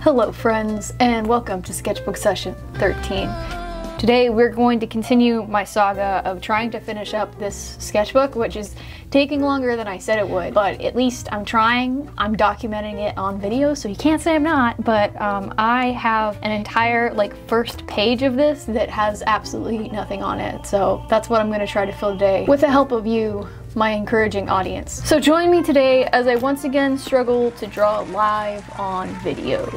Hello friends, and welcome to Sketchbook Session 13. Today we're going to continue my saga of trying to finish up this sketchbook, which is taking longer than I said it would, but at least I'm trying. I'm documenting it on video, so you can't say I'm not, but I have an entire first page of this that has absolutely nothing on it, so that's what I'm going to try to fill today with the help of you, my encouraging audience. So join me today as I once again struggle to draw live on video.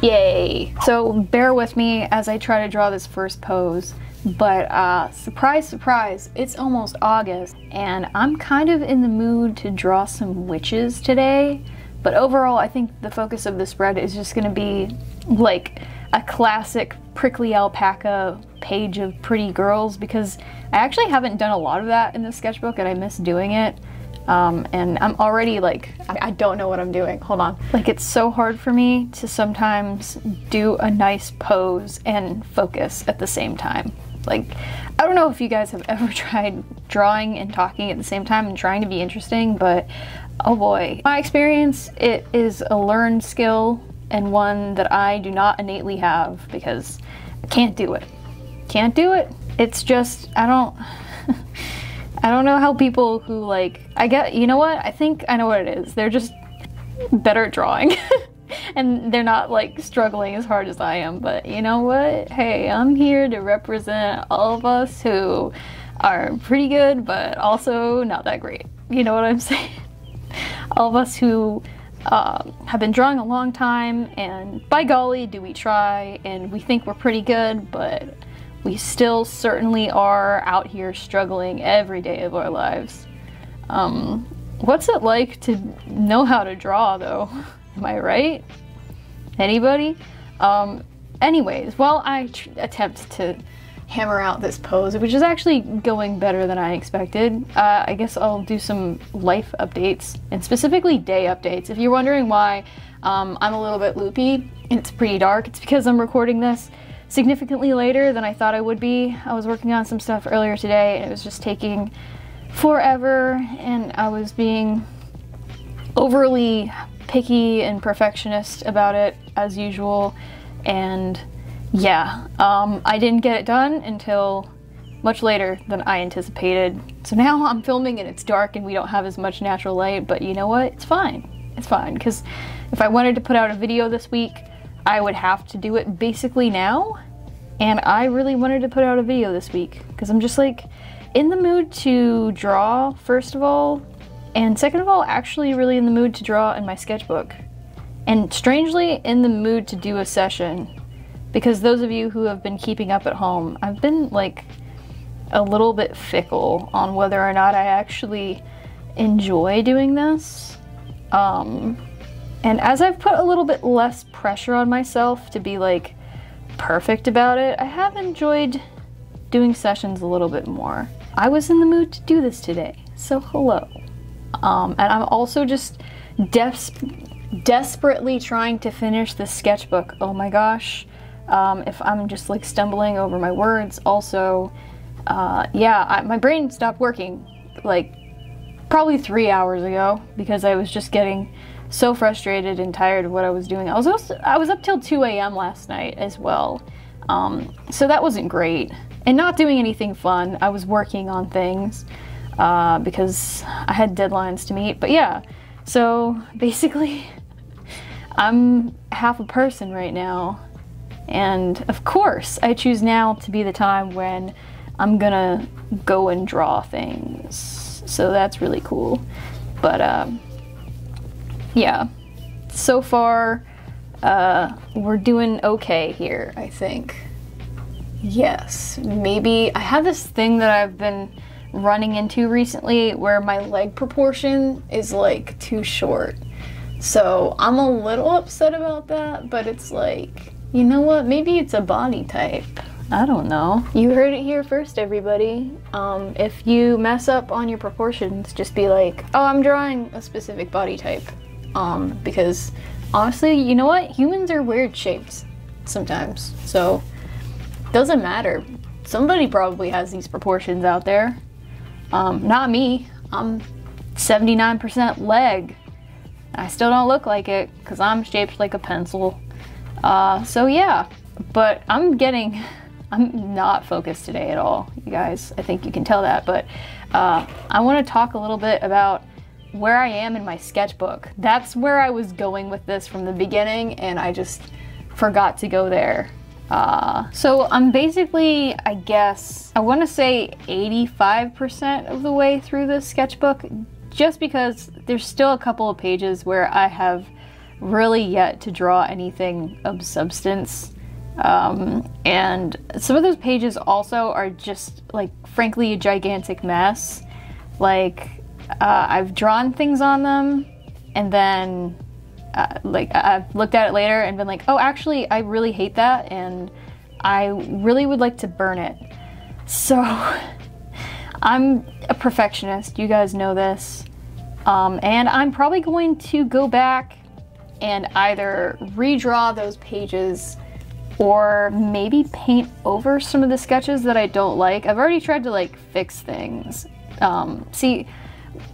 Yay! So bear with me as I try to draw this first pose, but surprise, surprise, it's almost August and I'm kind of in the mood to draw some witches today, but overall I think the focus of the spread is just going to be like a classic prickly alpaca page of pretty girls, because I actually haven't done a lot of that in the sketchbook and I miss doing it. And I'm already I don't know what I'm doing. Hold on. It's so hard for me to sometimes do a nice pose and focus at the same time. I don't know if you guys have ever tried drawing and talking at the same time and trying to be interesting, but oh boy. My experience, it is a learned skill and one that I do not innately have because I can't do it. Can't do it. It's just, I don't know how people who you know what? I think I know what it is. They're just better at drawing. And they're not struggling as hard as I am, but you know what? Hey, I'm here to represent all of us who are pretty good, but also not that great. You know what I'm saying? All of us who have been drawing a long time, and by golly do we try, and we think we're pretty good, but we still certainly are out here struggling every day of our lives. What's it like to know how to draw though? Am I right? Anybody? Anyways, while I attempt to hammer out this pose, which is actually going better than I expected, I guess I'll do some life updates, and specifically day updates. If you're wondering why I'm a little bit loopy and it's pretty dark, it's because I'm recording this significantly later than I thought I would be. I was working on some stuff earlier today and it was just taking forever, and I was being overly picky and perfectionist about it as usual, and yeah, I didn't get it done until much later than I anticipated. So now I'm filming and it's dark and we don't have as much natural light, but you know what? It's fine. It's fine, because if I wanted to put out a video this week, I would have to do it basically now, and I really wanted to put out a video this week because I'm just in the mood to draw, first of all, and second of all, actually really in the mood to draw in my sketchbook, and strangely in the mood to do a session, because those of you who have been keeping up at home, I've been a little bit fickle on whether or not I actually enjoy doing this. And as I've put a little bit less pressure on myself to be perfect about it, I have enjoyed doing sessions a little bit more. I was in the mood to do this today, so hello. And I'm also just desperately trying to finish this sketchbook. Oh my gosh. If I'm just stumbling over my words, also, yeah, my brain stopped working probably 3 hours ago because I was just getting so frustrated and tired of what I was doing. I was up till 2 a.m. last night as well, so that wasn't great. And not doing anything fun. I was working on things because I had deadlines to meet. But yeah, so basically I'm half a person right now, and of course I choose now to be the time when I'm gonna go and draw things, so that's really cool. But yeah, so far we're doing okay here, I think. Yes, maybe I have this thing that I've been running into recently where my leg proportion is too short, so I'm a little upset about that, but it's you know what, maybe it's a body type. I don't know. You heard it here first, everybody. If you mess up on your proportions, just be oh, I'm drawing a specific body type. Because honestly, you know what? Humans are weird shapes sometimes, so doesn't matter. Somebody probably has these proportions out there. Not me. I'm 79% leg. I still don't look like it because I'm shaped like a pencil. So yeah, but I'm not focused today at all, you guys. I think you can tell that, but I want to talk a little bit about where I am in my sketchbook. That's where I was going with this from the beginning, and I just forgot to go there. So I'm basically, I guess, I want to say 85% of the way through this sketchbook, just because there's still a couple of pages where I have really yet to draw anything of substance. And some of those pages also are just, like, frankly, a gigantic mess. Like, I've drawn things on them, and then like, I've looked at it later and been like, oh, actually, I really hate that, and I really would like to burn it. So, I'm a perfectionist, you guys know this, and I'm probably going to go back and either redraw those pages or maybe paint over some of the sketches that I don't like. I've already tried to, like, fix things. See,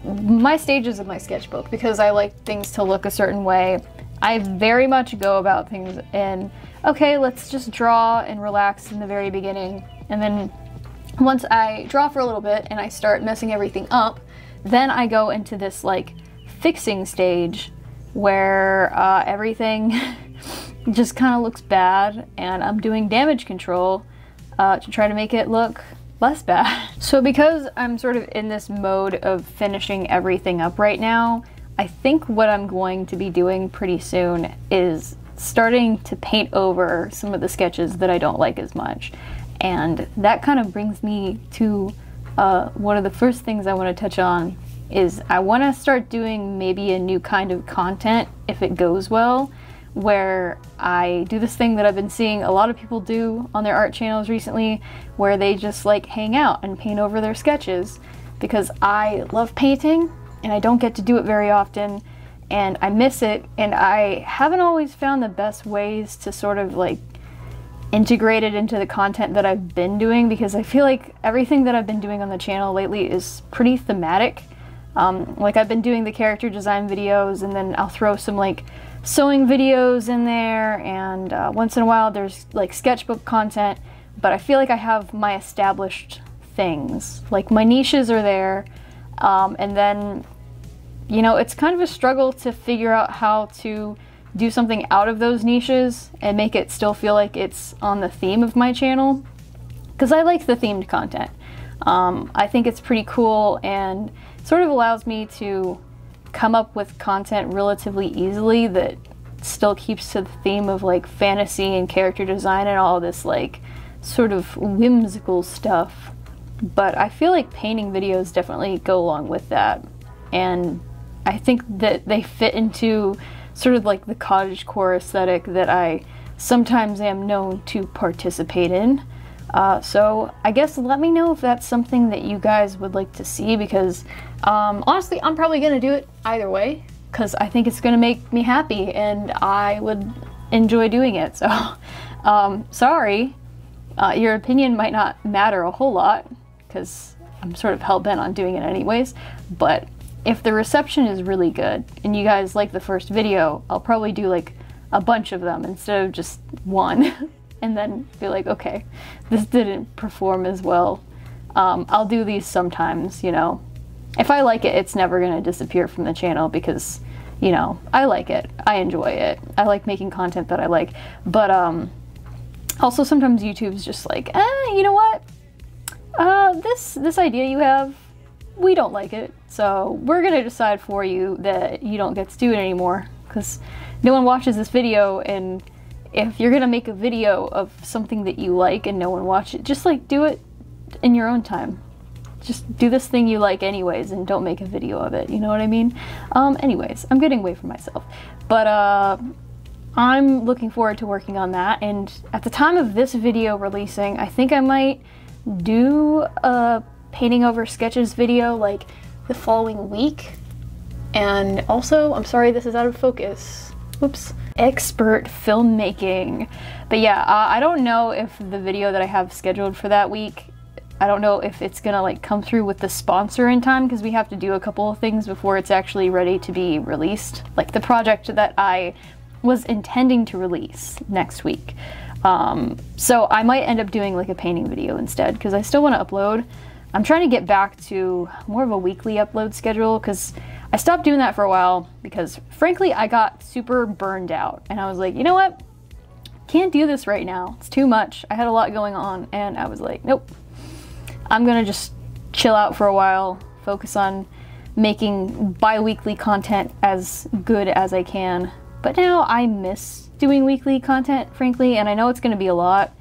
my stages of my sketchbook, because I like things to look a certain way, I very much go about things in, okay, let's just draw and relax in the very beginning, and then once I draw for a little bit and I start messing everything up, then I go into this, like, fixing stage where everything just kind of looks bad, and I'm doing damage control to try to make it look less bad. So because I'm sort of in this mode of finishing everything up right now, I think what I'm going to be doing pretty soon is starting to paint over some of the sketches that I don't like as much. And that kind of brings me to one of the first things I want to touch on is I want to start doing maybe a new kind of content, if it goes well, where I do this thing that I've been seeing a lot of people do on their art channels recently, where they just, like, hang out and paint over their sketches, because I love painting and I don't get to do it very often, and I miss it, and I haven't always found the best ways to sort of, like, integrate it into the content that I've been doing, because I feel like everything that I've been doing on the channel lately is pretty thematic. Like, I've been doing the character design videos, and then I'll throw some, like, sewing videos in there, and once in a while there's, like, sketchbook content, but I feel like I have my established things. Like, my niches are there, and then, you know, it's kind of a struggle to figure out how to do something out of those niches and make it still feel like it's on the theme of my channel, because I like the themed content. I think it's pretty cool and sort of allows me to come up with content relatively easily that still keeps to the theme of, like, fantasy and character design and all this, like, sort of whimsical stuff. But I feel like painting videos definitely go along with that, and I think that they fit into sort of, like, the cottagecore aesthetic that I sometimes am known to participate in. So I guess let me know if that's something that you guys would like to see, because honestly, I'm probably gonna do it either way, because I think it's gonna make me happy and I would enjoy doing it. So sorry, your opinion might not matter a whole lot, because I'm sort of hell-bent on doing it anyways, but if the reception is really good and you guys like the first video, I'll probably do, like, a bunch of them instead of just one. And then be like, okay, this didn't perform as well. I'll do these sometimes, you know. If I like it, it's never gonna disappear from the channel, because, you know, I like it. I enjoy it. I like making content that I like. But also sometimes YouTube's just like, you know what? This idea you have, we don't like it. So we're gonna decide for you that you don't get to do it anymore, because no one watches this video, and if you're gonna make a video of something that you like and no one watches it, just, like, do it in your own time. Just do this thing you like anyways and don't make a video of it, you know what I mean? Anyways, I'm getting away from myself. But I'm looking forward to working on that, and at the time of this video releasing, I think I might do a painting over sketches video, like, the following week. And also, I'm sorry this is out of focus. Whoops. Expert filmmaking. But yeah, I don't know if the video that I have scheduled for that week, I don't know if it's gonna, like, come through with the sponsor in time, because we have to do a couple of things before it's actually ready to be released. Like, the project that I was intending to release next week. So I might end up doing like a painting video instead, because I still want to upload. I'm trying to get back to more of a weekly upload schedule, because I stopped doing that for a while because frankly I got super burned out, and I was like, you know what? Can't do this right now. It's too much. I had a lot going on, and I was like, nope. I'm gonna just chill out for a while, focus on making bi-weekly content as good as I can. But now I miss doing weekly content, frankly, and I know it's gonna be a lot,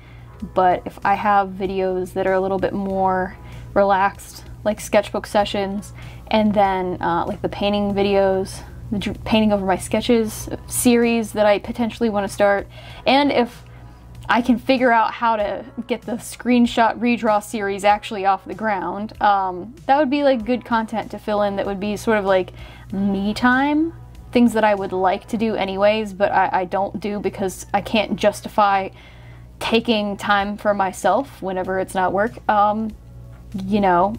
but if I have videos that are a little bit more relaxed, like sketchbook sessions, and then like the painting videos, the painting over my sketches series that I potentially want to start, and if I can figure out how to get the screenshot redraw series actually off the ground, that would be like good content to fill in, that would be sort of like me time, things that I would like to do anyways, but I don't do because I can't justify taking time for myself whenever it's not work. You know,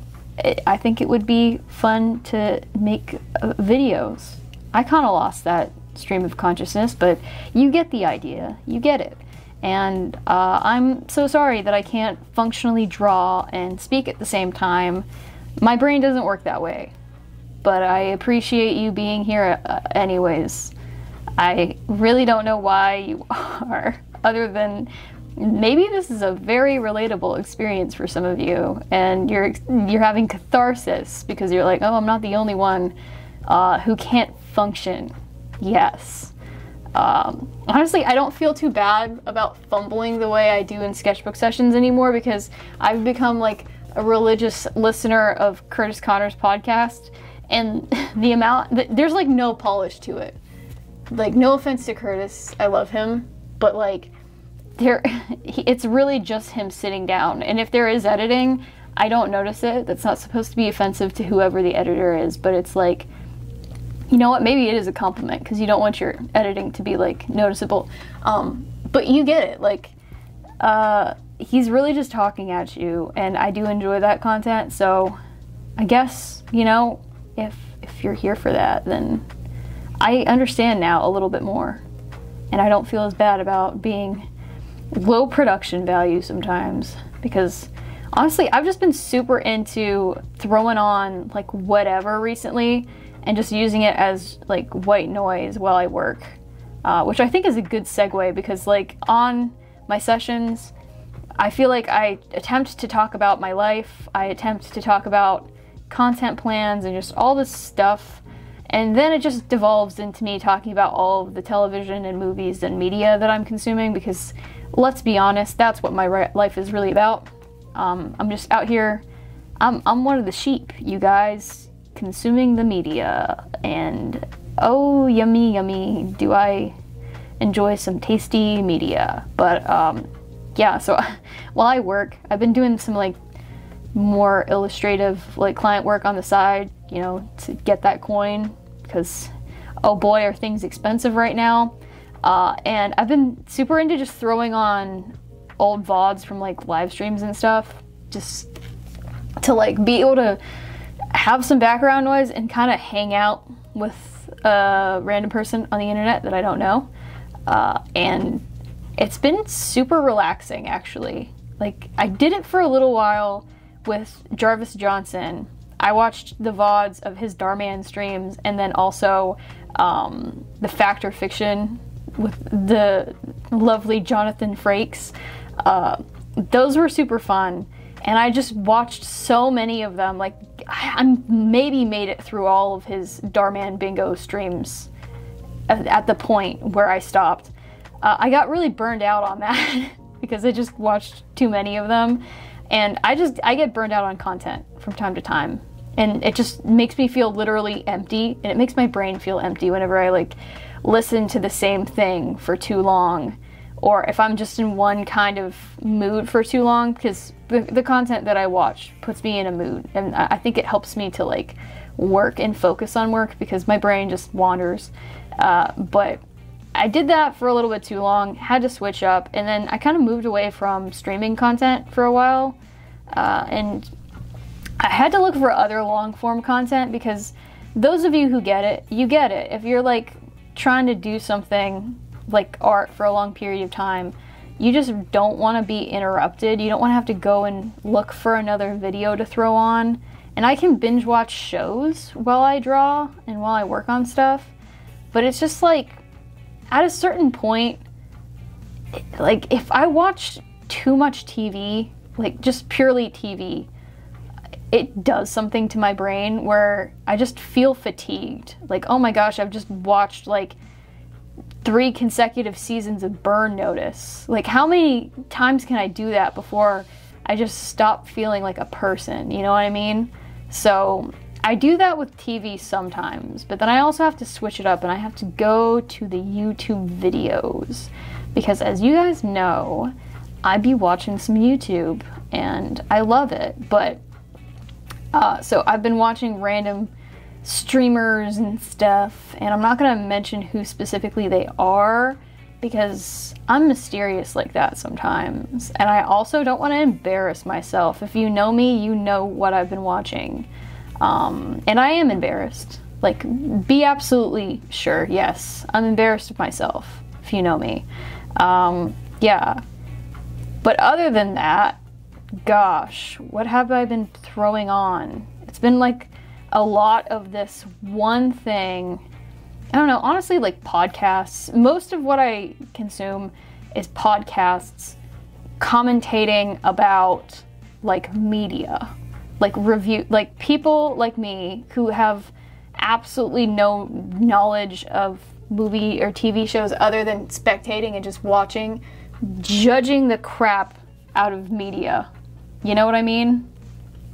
I think it would be fun to make videos. I kind of lost that stream of consciousness, but you get the idea, you get it. And I'm so sorry that I can't functionally draw and speak at the same time. My brain doesn't work that way, but I appreciate you being here anyways. I really don't know why you are, other than maybe this is a very relatable experience for some of you, and you're having catharsis because you're like, oh, I'm not the only one who can't function. Yes. Honestly, I don't feel too bad about fumbling the way I do in sketchbook sessions anymore, because I've become like a religious listener of Curtis Connor's podcast, and the amount, there's like no polish to it. Like, no offense to Curtis, I love him, but like, it's really just him sitting down, and if there is editing, I don't notice it. That's not supposed to be offensive to whoever the editor is, but it's like, you know what, maybe it is a compliment, because you don't want your editing to be like noticeable, but you get it. Like, he's really just talking at you, and I do enjoy that content, so I guess, you know, if you're here for that, then I understand now a little bit more, and I don't feel as bad about being low production value sometimes, because honestly I've just been super into throwing on like whatever recently and just using it as like white noise while I work, which I think is a good segue, because like on my sessions I feel like I attempt to talk about my life, I attempt to talk about content plans and just all this stuff, and then it just devolves into me talking about all of the television and movies and media that I'm consuming, because let's be honest, that's what my life is really about. I'm just out here, I'm one of the sheep, you guys, consuming the media, and oh, yummy, yummy, do I enjoy some tasty media. But yeah, so while I work, I've been doing some like more illustrative like client work on the side, you know, to get that coin, because oh boy, are things expensive right now. And I've been super into just throwing on old VODs from like live streams and stuff, just to like be able to have some background noise and kind of hang out with a random person on the internet that I don't know. And it's been super relaxing, actually. Like, I did it for a little while with Jarvis Johnson. I watched the VODs of his Darman streams, and then also the Fact or Fiction with the lovely Jonathan Frakes. Those were super fun, and I just watched so many of them. Like, I maybe made it through all of his Darman Bingo streams at the point where I stopped. I got really burned out on that because I just watched too many of them, and I get burned out on content from time to time, and it just makes me feel literally empty, and it makes my brain feel empty whenever I like listen to the same thing for too long, or if I'm just in one kind of mood for too long, because the content that I watch puts me in a mood, and I think it helps me to like work and focus on work, because my brain just wanders. But I did that for a little bit too long, had to switch up, and then I kind of moved away from streaming content for a while, and I had to look for other long form content, because those of you who get it, you get it. If you're like trying to do something like art for a long period of time, you just don't want to be interrupted. You don't want to have to go and look for another video to throw on. And I can binge watch shows while I draw and while I work on stuff, but it's just like, at a certain point, like if I watch too much TV, like just purely TV, it does something to my brain where I just feel fatigued. Like, oh my gosh, I've just watched like 3 consecutive seasons of Burn Notice. Like, how many times can I do that before I just stop feeling like a person? You know what I mean? So I do that with TV sometimes, but then I also have to switch it up and I have to go to the YouTube videos, because as you guys know, I be watching some YouTube and I love it. But so I've been watching random streamers and stuff, and I'm not gonna mention who specifically they are because I'm mysterious like that sometimes, and I also don't want to embarrass myself. If you know me, you know what I've been watching, and I am embarrassed. Like, be absolutely sure, yes, I'm embarrassed of myself if you know me. Yeah, but other than that, gosh, what have I been throwing on? It's been like a lot of this one thing. I don't know, honestly, like podcasts. Most of what I consume is podcasts commentating about like media, like review, like people like me who have absolutely no knowledge of movie or TV shows other than spectating and just watching, judging the crap out of media. You know what I mean?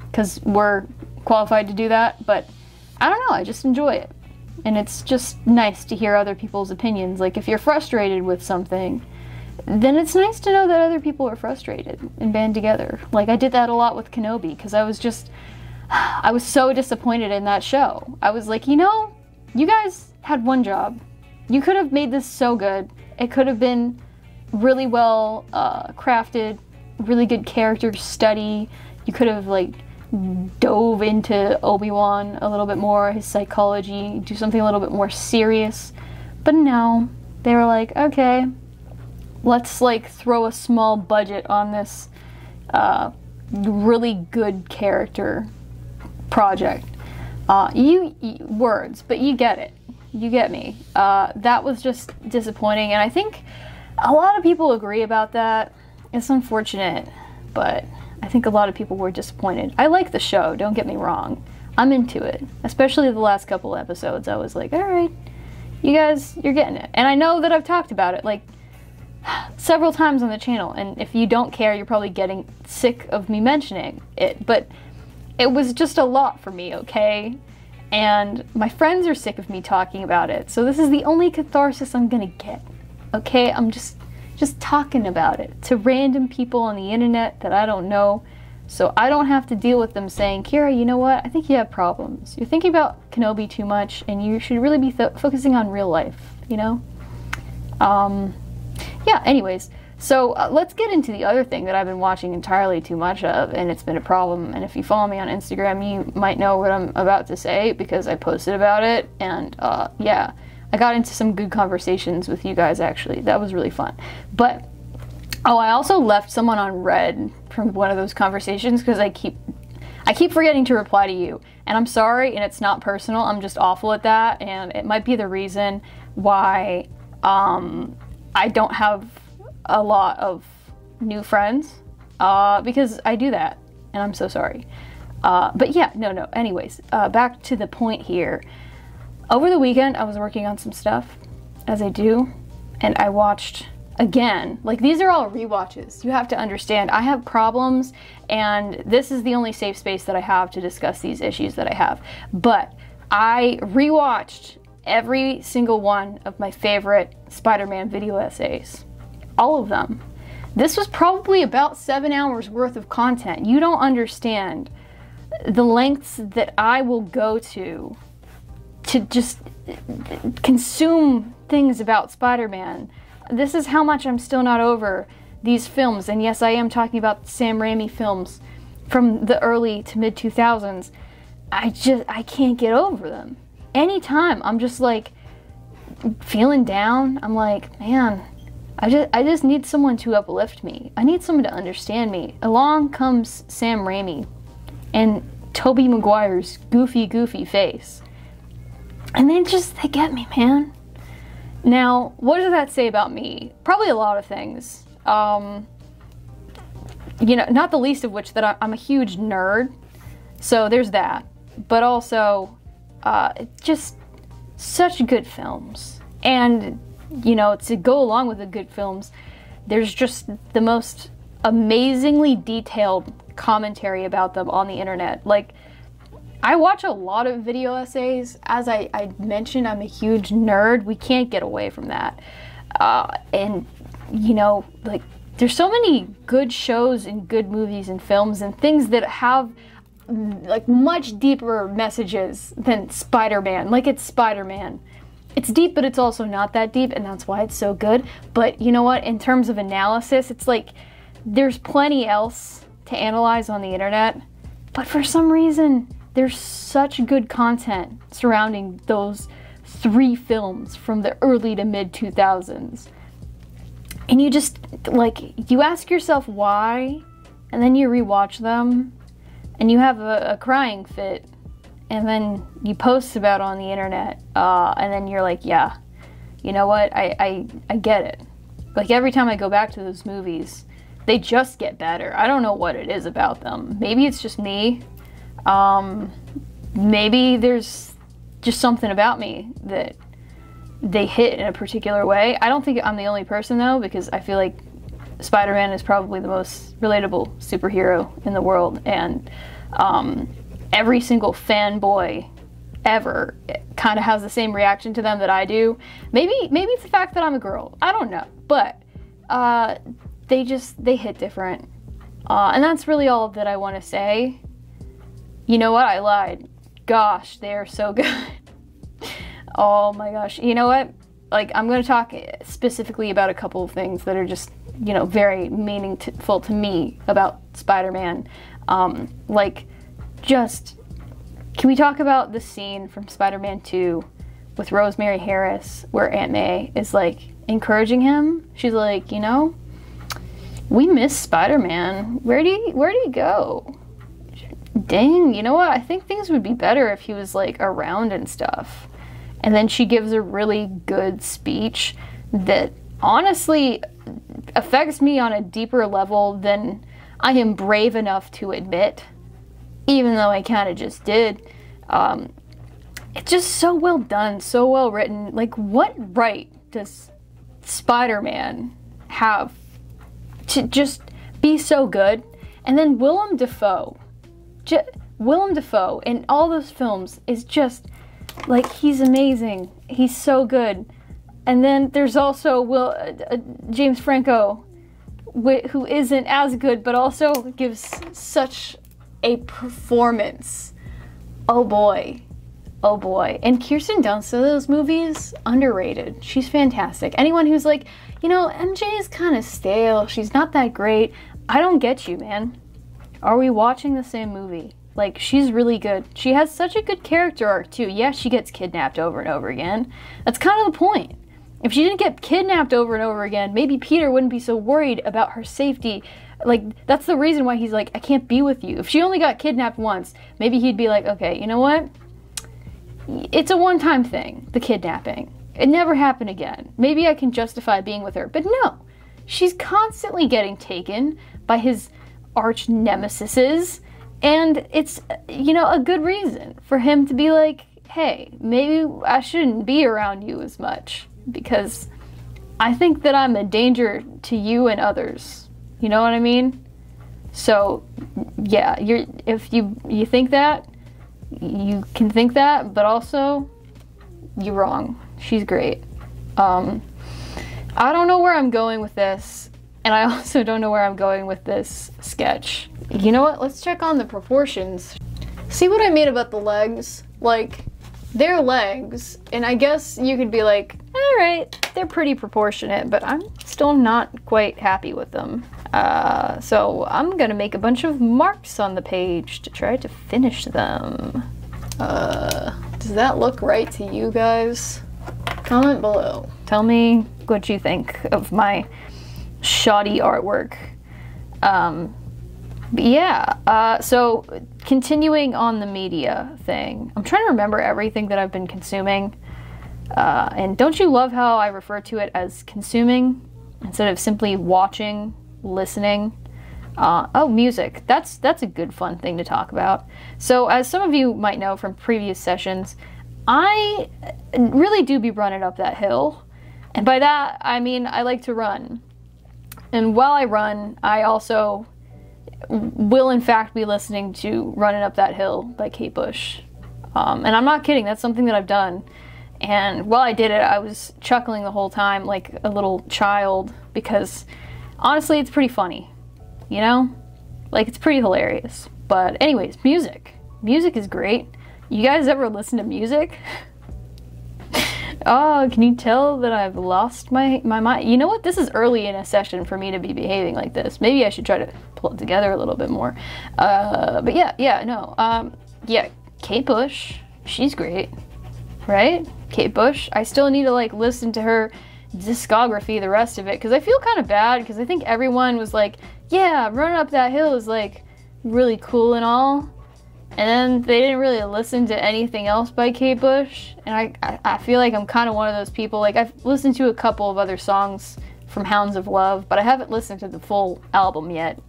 Because we're qualified to do that, but I don't know, I just enjoy it. And it's just nice to hear other people's opinions. Like, if you're frustrated with something, then it's nice to know that other people are frustrated and band together. Like, I did that a lot with Kenobi, because I was so disappointed in that show. I was like, you know, you guys had one job. You could have made this so good. It could have been really well crafted, really good character study. You could have, like, dove into Obi-Wan a little bit more, his psychology, do something a little bit more serious. But no, they were like, okay, let's like throw a small budget on this really good character project. Words, but you get it. You get me. That was just disappointing, and I think a lot of people agree about that. It's unfortunate, but I think a lot of people were disappointed. I like the show, don't get me wrong. I'm into it. Especially the last couple episodes, I was like, alright, you guys, you're getting it. And I know that I've talked about it, like, several times on the channel, and if you don't care, you're probably getting sick of me mentioning it, but it was just a lot for me, okay? And my friends are sick of me talking about it, so this is the only catharsis I'm gonna get, okay? I'm just talking about it to random people on the internet that I don't know, so I don't have to deal with them saying, Kira, you know what, I think you have problems. You're thinking about Kenobi too much, and you should really be focusing on real life, you know? Yeah, anyways, so let's get into the other thing that I've been watching entirely too much of, and it's been a problem, and if you follow me on Instagram, you might know what I'm about to say, because I posted about it, and yeah. I got into some good conversations with you guys, actually. That was really fun. But, oh, I also left someone on red from one of those conversations because I keep forgetting to reply to you. And I'm sorry, and it's not personal. I'm just awful at that, and it might be the reason why I don't have a lot of new friends, because I do that, and I'm so sorry. But yeah, no. Anyways, back to the point here. Over the weekend, I was working on some stuff, as I do, and I watched again. Like, these are all rewatches. You have to understand, I have problems, and this is the only safe space that I have to discuss these issues that I have. But I rewatched every single one of my favorite Spider-Man video essays. All of them. This was probably about 7 hours worth of content. You don't understand the lengths that I will go to just consume things about Spider-Man. This is how much I'm still not over these films. And yes, I am talking about Sam Raimi films from the early to mid 2000s. I can't get over them. Anytime I'm just like, feeling down, I'm like, man, I just need someone to uplift me. I need someone to understand me. Along comes Sam Raimi and Tobey Maguire's goofy face. And they get me, man. Now, what does that say about me? Probably a lot of things. You know, not the least of which that I'm a huge nerd. So there's that. But also, just such good films. And, you know, to go along with the good films, there's just the most amazingly detailed commentary about them on the internet. Like, I watch a lot of video essays. As I mentioned, I'm a huge nerd. We can't get away from that. And, you know, like, there's so many good shows and good movies and films and things that have, like, much deeper messages than Spider-Man. Like, it's Spider-Man. It's deep, but it's also not that deep, and that's why it's so good. But you know what? In terms of analysis, it's like there's plenty else to analyze on the internet, but for some reason, there's such good content surrounding those 3 films from the early to mid 2000s. And you just, like, you ask yourself why, and then you rewatch them, and you have a crying fit, and then you post about it on the internet, and then you're like, yeah, you know what, I get it. Like, every time I go back to those movies, they just get better. I don't know what it is about them. Maybe it's just me. Maybe there's just something about me that they hit in a particular way. I don't think I'm the only person, though, because I feel like Spider-Man is probably the most relatable superhero in the world, and every single fanboy ever kind of has the same reaction to them that I do. Maybe it's the fact that I'm a girl. I don't know, but they hit different, and that's really all that I want to say. You know what? I lied. Gosh, they are so good. Oh my gosh. You know what? Like, I'm going to talk specifically about a couple of things that are just, you know, very meaningful to me about Spider-Man. Like, just, can we talk about the scene from Spider-Man 2 with Rosemary Harris where Aunt May is, like, encouraging him? She's like, you know, we miss Spider-Man. Where'd he go? Dang, you know what? I think things would be better if he was, like, around and stuff. And then she gives a really good speech that honestly affects me on a deeper level than I am brave enough to admit, even though I kind of just did. It's just so well done, so well written. Like, what right does Spider-Man have to just be so good? And then Willem Dafoe in all those films is just, like, he's amazing. He's so good. And then there's also James Franco, who isn't as good, but also gives such a performance. Oh boy. Oh boy. And Kirsten Dunst in those movies, underrated. She's fantastic. Anyone who's like, you know, MJ is kind of stale, she's not that great, I don't get you, man. Are we watching the same movie? Like, she's really good. She has such a good character arc, too. Yeah, she gets kidnapped over and over again. That's kind of the point. If she didn't get kidnapped over and over again, maybe Peter wouldn't be so worried about her safety. Like, that's the reason why he's like, I can't be with you. If she only got kidnapped once, maybe he'd be like, okay, you know what? It's a one-time thing, the kidnapping. It never happened again. Maybe I can justify being with her. But no, she's constantly getting taken by his arch nemesises. And it's, you know, a good reason for him to be like, hey, maybe I shouldn't be around you as much because I think that I'm a danger to you and others. You know what I mean? So, yeah, if you think that, you can think that, but also, you're wrong. She's great. I don't know where I'm going with this, and I also don't know where I'm going with this sketch. You know what? Let's check on the proportions. See what I mean about the legs? Like, they're legs, and I guess you could be like, alright, they're pretty proportionate, but I'm still not quite happy with them. So I'm gonna make a bunch of marks on the page to try to finish them. Does that look right to you guys? Comment below. Tell me what you think of my shoddy artwork. But yeah, so continuing on the media thing, I'm trying to remember everything that I've been consuming. And don't you love how I refer to it as consuming instead of simply watching, listening? Oh, music. That's a good fun thing to talk about. So as some of you might know from previous sessions, I really do be running up that hill. And by that, I mean I like to run. And while I run, I also will in fact be listening to Running Up That Hill by Kate Bush. And I'm not kidding, that's something that I've done. And while I did it, I was chuckling the whole time like a little child because honestly, it's pretty funny, you know? Like, it's pretty hilarious. But anyways, music. Music is great. You guys ever listen to music? Oh, can you tell that I've lost my mind? You know what? This is early in a session for me to be behaving like this. Maybe I should try to pull it together a little bit more. But yeah, Kate Bush, she's great, right? Kate Bush. I still need to like listen to her discography, the rest of it, because I feel kind of bad because I think everyone was like, yeah, Running Up That Hill is like really cool and all. And then they didn't really listen to anything else by Kate Bush. And I feel like I'm kind of one of those people. Like, I've listened to a couple of other songs from Hounds of Love, but I haven't listened to the full album yet.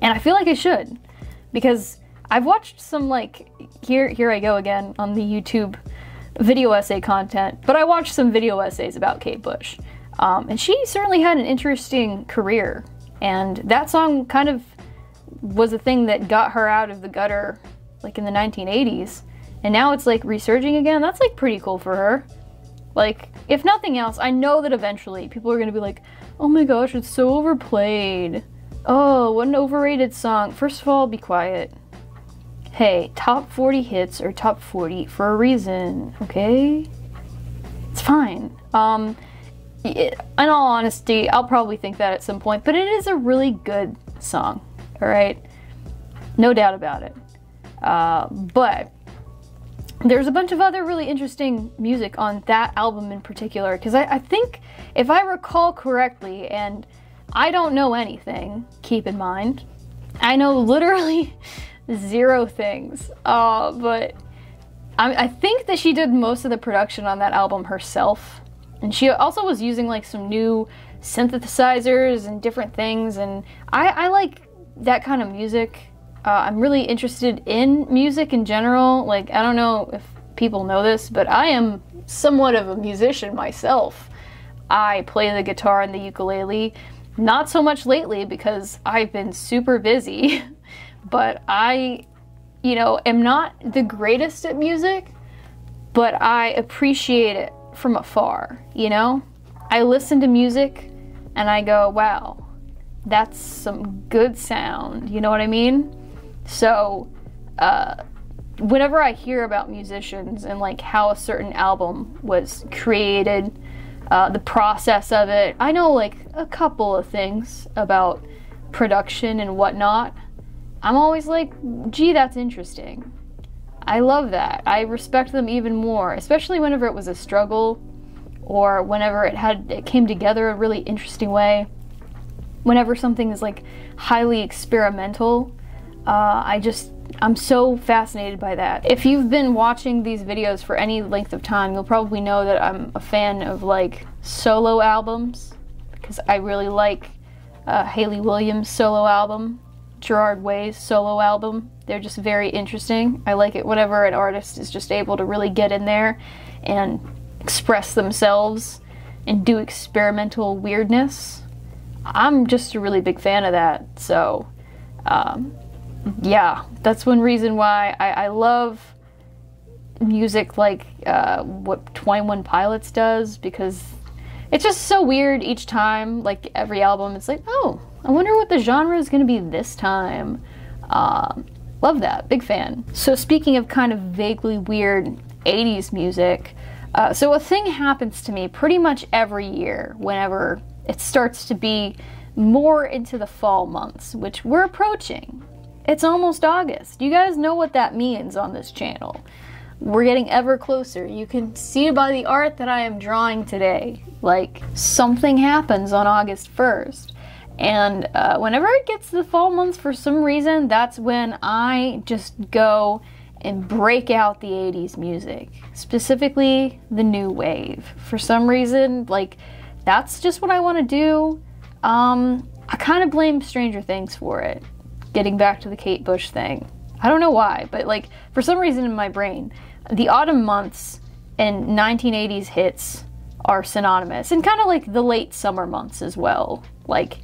And I feel like I should. Because I've watched some, like, here I go again on the YouTube video essay content. But I watched some video essays about Kate Bush. And she certainly had an interesting career. And that song kind of was a thing that got her out of the gutter like in the 1980s, and now it's like resurging again. That's like pretty cool for her. Like, if nothing else, I know that eventually people are gonna be like, oh my gosh, it's so overplayed. Oh, what an overrated song. First of all, be quiet. Hey, top 40 hits are top 40 for a reason, okay? It's fine. In all honesty, I'll probably think that at some point, but it is a really good song. Alright, no doubt about it. But there's a bunch of other really interesting music on that album in particular, because I think, if I recall correctly, and I don't know anything, keep in mind, I know literally zero things, but I think that she did most of the production on that album herself, and she also was using like some new synthesizers and different things, and I like that kind of music. I'm really interested in music in general. Like, I don't know if people know this, but I am somewhat of a musician myself. I play the guitar and the ukulele. Not so much lately because I've been super busy, but I, am not the greatest at music, but I appreciate it from afar, I listen to music and I go, wow, that's some good sound, you know what I mean? So, whenever I hear about musicians and like how a certain album was created, the process of it, I know like a couple of things about production and whatnot. I'm always like, gee, that's interesting. I love that. I respect them even more, especially whenever it was a struggle or whenever it came together a really interesting way. Whenever something is like highly experimental, I'm so fascinated by that. If you've been watching these videos for any length of time, you'll probably know that I'm a fan of like solo albums, because I really like Hayley Williams' solo album, Gerard Way's solo album. They're just very interesting. I like it whenever an artist is just able to really get in there and express themselves and do experimental weirdness. I'm just a really big fan of that, so yeah, that's one reason why I love music like what 21 Pilots does, because it's just so weird each time. Like, every album, it's like, oh, I wonder what the genre is going to be this time. Love that, big fan. So speaking of kind of vaguely weird 80s music, so a thing happens to me pretty much every year whenever it starts to be more into the fall months, which we're approaching. It's almost August. You guys know what that means on this channel. we're getting ever closer. You can see by the art that I am drawing today, like something happens on August 1st. And whenever it gets to the fall months, for some reason, that's when I just go and break out the 80s music, specifically the new wave. For some reason, like, that's just what I want to do. I kind of blame Stranger Things for it, getting back to the Kate Bush thing. I don't know why, but like, for some reason in my brain, the autumn months and 1980s hits are synonymous, and kind of like the late summer months as well. Like,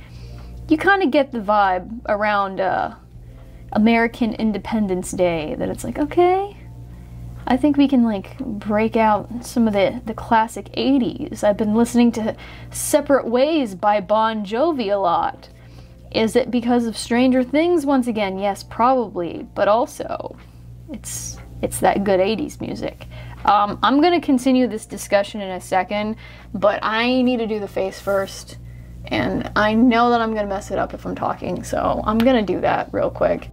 you kind of get the vibe around American Independence Day that it's like, okay, I think we can like break out some of the classic 80s. I've been listening to Separate Ways by Bon Jovi a lot. Is it because of Stranger Things once again? Yes, probably, but also it's that good 80s music. I'm gonna continue this discussion in a second, but I need to do the face first, and I know that I'm gonna mess it up if I'm talking, so I'm gonna do that real quick.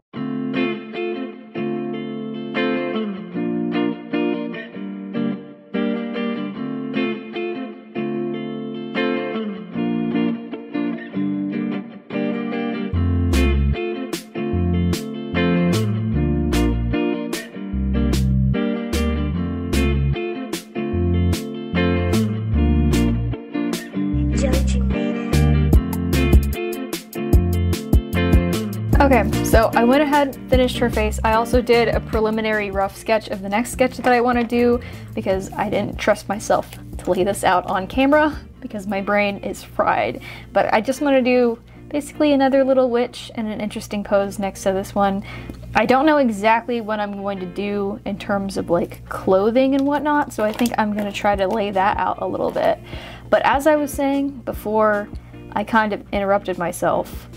Okay, so I went ahead, finished her face. I also did a preliminary rough sketch of the next sketch that I want to do because I didn't trust myself to lay this out on camera because my brain is fried. But I just want to do basically another little witch and an interesting pose next to this one. I don't know exactly what I'm going to do in terms of like clothing and whatnot, so I think I'm going to try to lay that out a little bit. But as I was saying before, I kind of interrupted myself.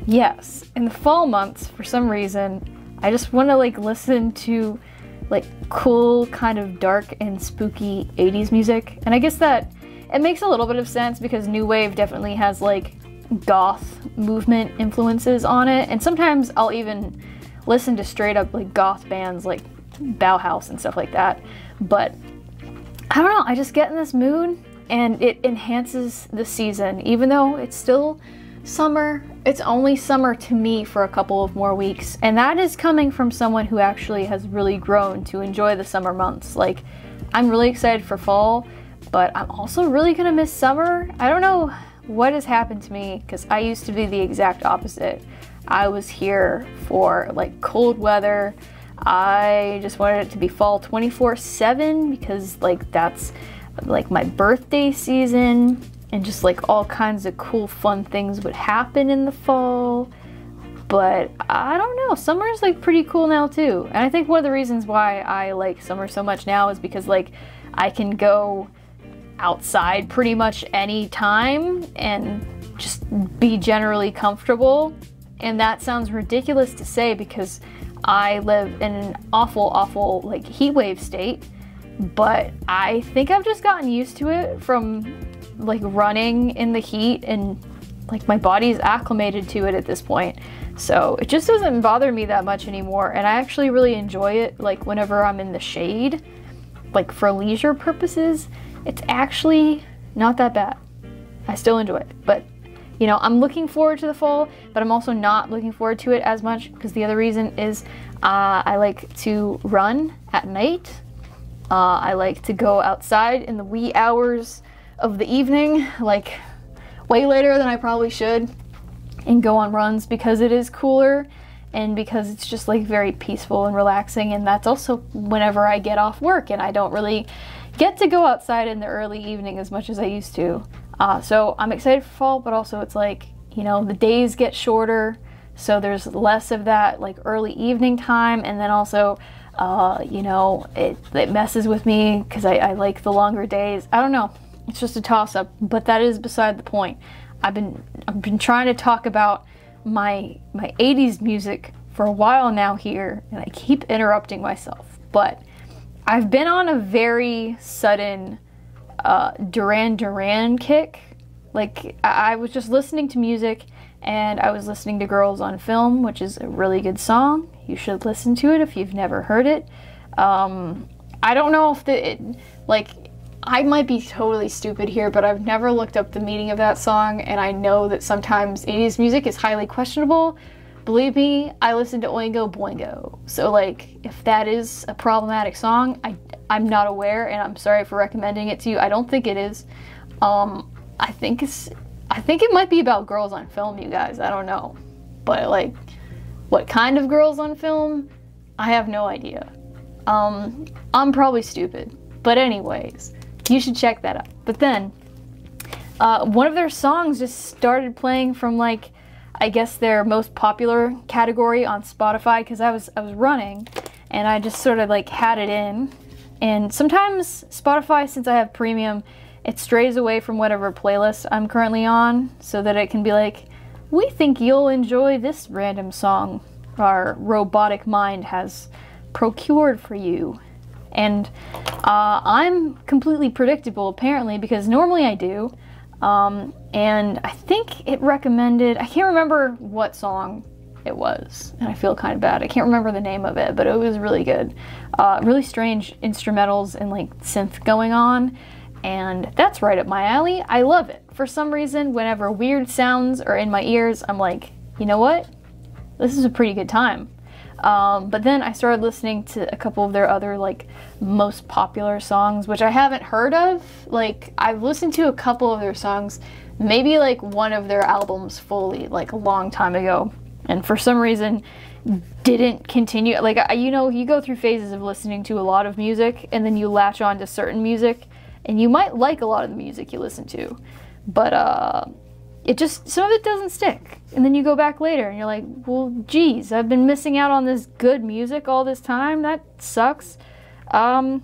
Yes, in the fall months, for some reason, I just want to like listen to like cool, kind of dark and spooky 80s music. And I guess that it makes a little bit of sense because new wave definitely has like goth movement influences on it. And sometimes I'll even listen to straight up like goth bands like Bauhaus and stuff like that. But I don't know, I just get in this mood and it enhances the season. Even though it's still summer, it's only summer to me for a couple of more weeks, and that is coming from someone who actually has really grown to enjoy the summer months. Like, I'm really excited for fall, but I'm also really gonna miss summer. I don't know what has happened to me because I used to be the exact opposite. I was here for like cold weather. I just wanted it to be fall 24/7 because like that's like my birthday season. And just like all kinds of cool fun things would happen in the fall. But I don't know, summer is like pretty cool now too. And I think one of the reasons why I like summer so much now is because like I can go outside pretty much any time and just be generally comfortable. And that sounds ridiculous to say because I live in an awful like heat wave state. But I think I've just gotten used to it from like running in the heat, and like my body's acclimated to it at this point. So it just doesn't bother me that much anymore, and I actually really enjoy it. Like whenever I'm in the shade, like for leisure purposes, it's actually not that bad. I still enjoy it, but you know, I'm looking forward to the fall, but I'm also not looking forward to it as much because the other reason is I like to run at night. I like to go outside in the wee hours of the evening, like way later than I probably should, and go on runs because it is cooler and because it's just like very peaceful and relaxing. And that's also whenever I get off work and I don't really get to go outside in the early evening as much as I used to. So I'm excited for fall, but also it's like, you know, the days get shorter, so there's less of that like early evening time. And then also you know, it messes with me because I like the longer days. I don't know. It's just a toss-up, but that is beside the point. I've been trying to talk about my 80s music for a while now here, and I keep interrupting myself. But I've been on a very sudden Duran Duran kick. Like I was just listening to music, and I was listening to Girls on Film, which is a really good song. You should listen to it if you've never heard it. I don't know if like, I might be totally stupid here, but I've never looked up the meaning of that song, and I know that sometimes 80s music is highly questionable. Believe me, I listen to Oingo Boingo. So like, if that is a problematic song, I'm not aware, and I'm sorry for recommending it to you. I don't think it is. I think it might be about girls on film, you guys. I don't know. But like, what kind of girls on film? I have no idea. I'm probably stupid. But anyways, you should check that out. But then, one of their songs just started playing from like, I guess their most popular category on Spotify, because I was running, and I just sort of like had it in. And sometimes Spotify, since I have premium, it strays away from whatever playlist I'm currently on, so that it can be like, we think you'll enjoy this random song our robotic mind has procured for you. And I'm completely predictable, apparently, because normally I do. And I think it recommended, I can't remember what song it was, and I feel kind of bad. I can't remember the name of it, but it was really good. Really strange instrumentals and like synth going on, and that's right up my alley. I love it. For some reason, whenever weird sounds are in my ears, I'm like, you know what? This is a pretty good time. But then I started listening to a couple of their other like most popular songs, which I haven't heard of. Like, I've listened to a couple of their songs, maybe like one of their albums fully, like a long time ago, and for some reason didn't continue. Like, you know, you go through phases of listening to a lot of music, and then you latch on to certain music, and you might like a lot of the music you listen to, but it just, some of it doesn't stick. And then you go back later and you're like, well, geez, I've been missing out on this good music all this time. That sucks. But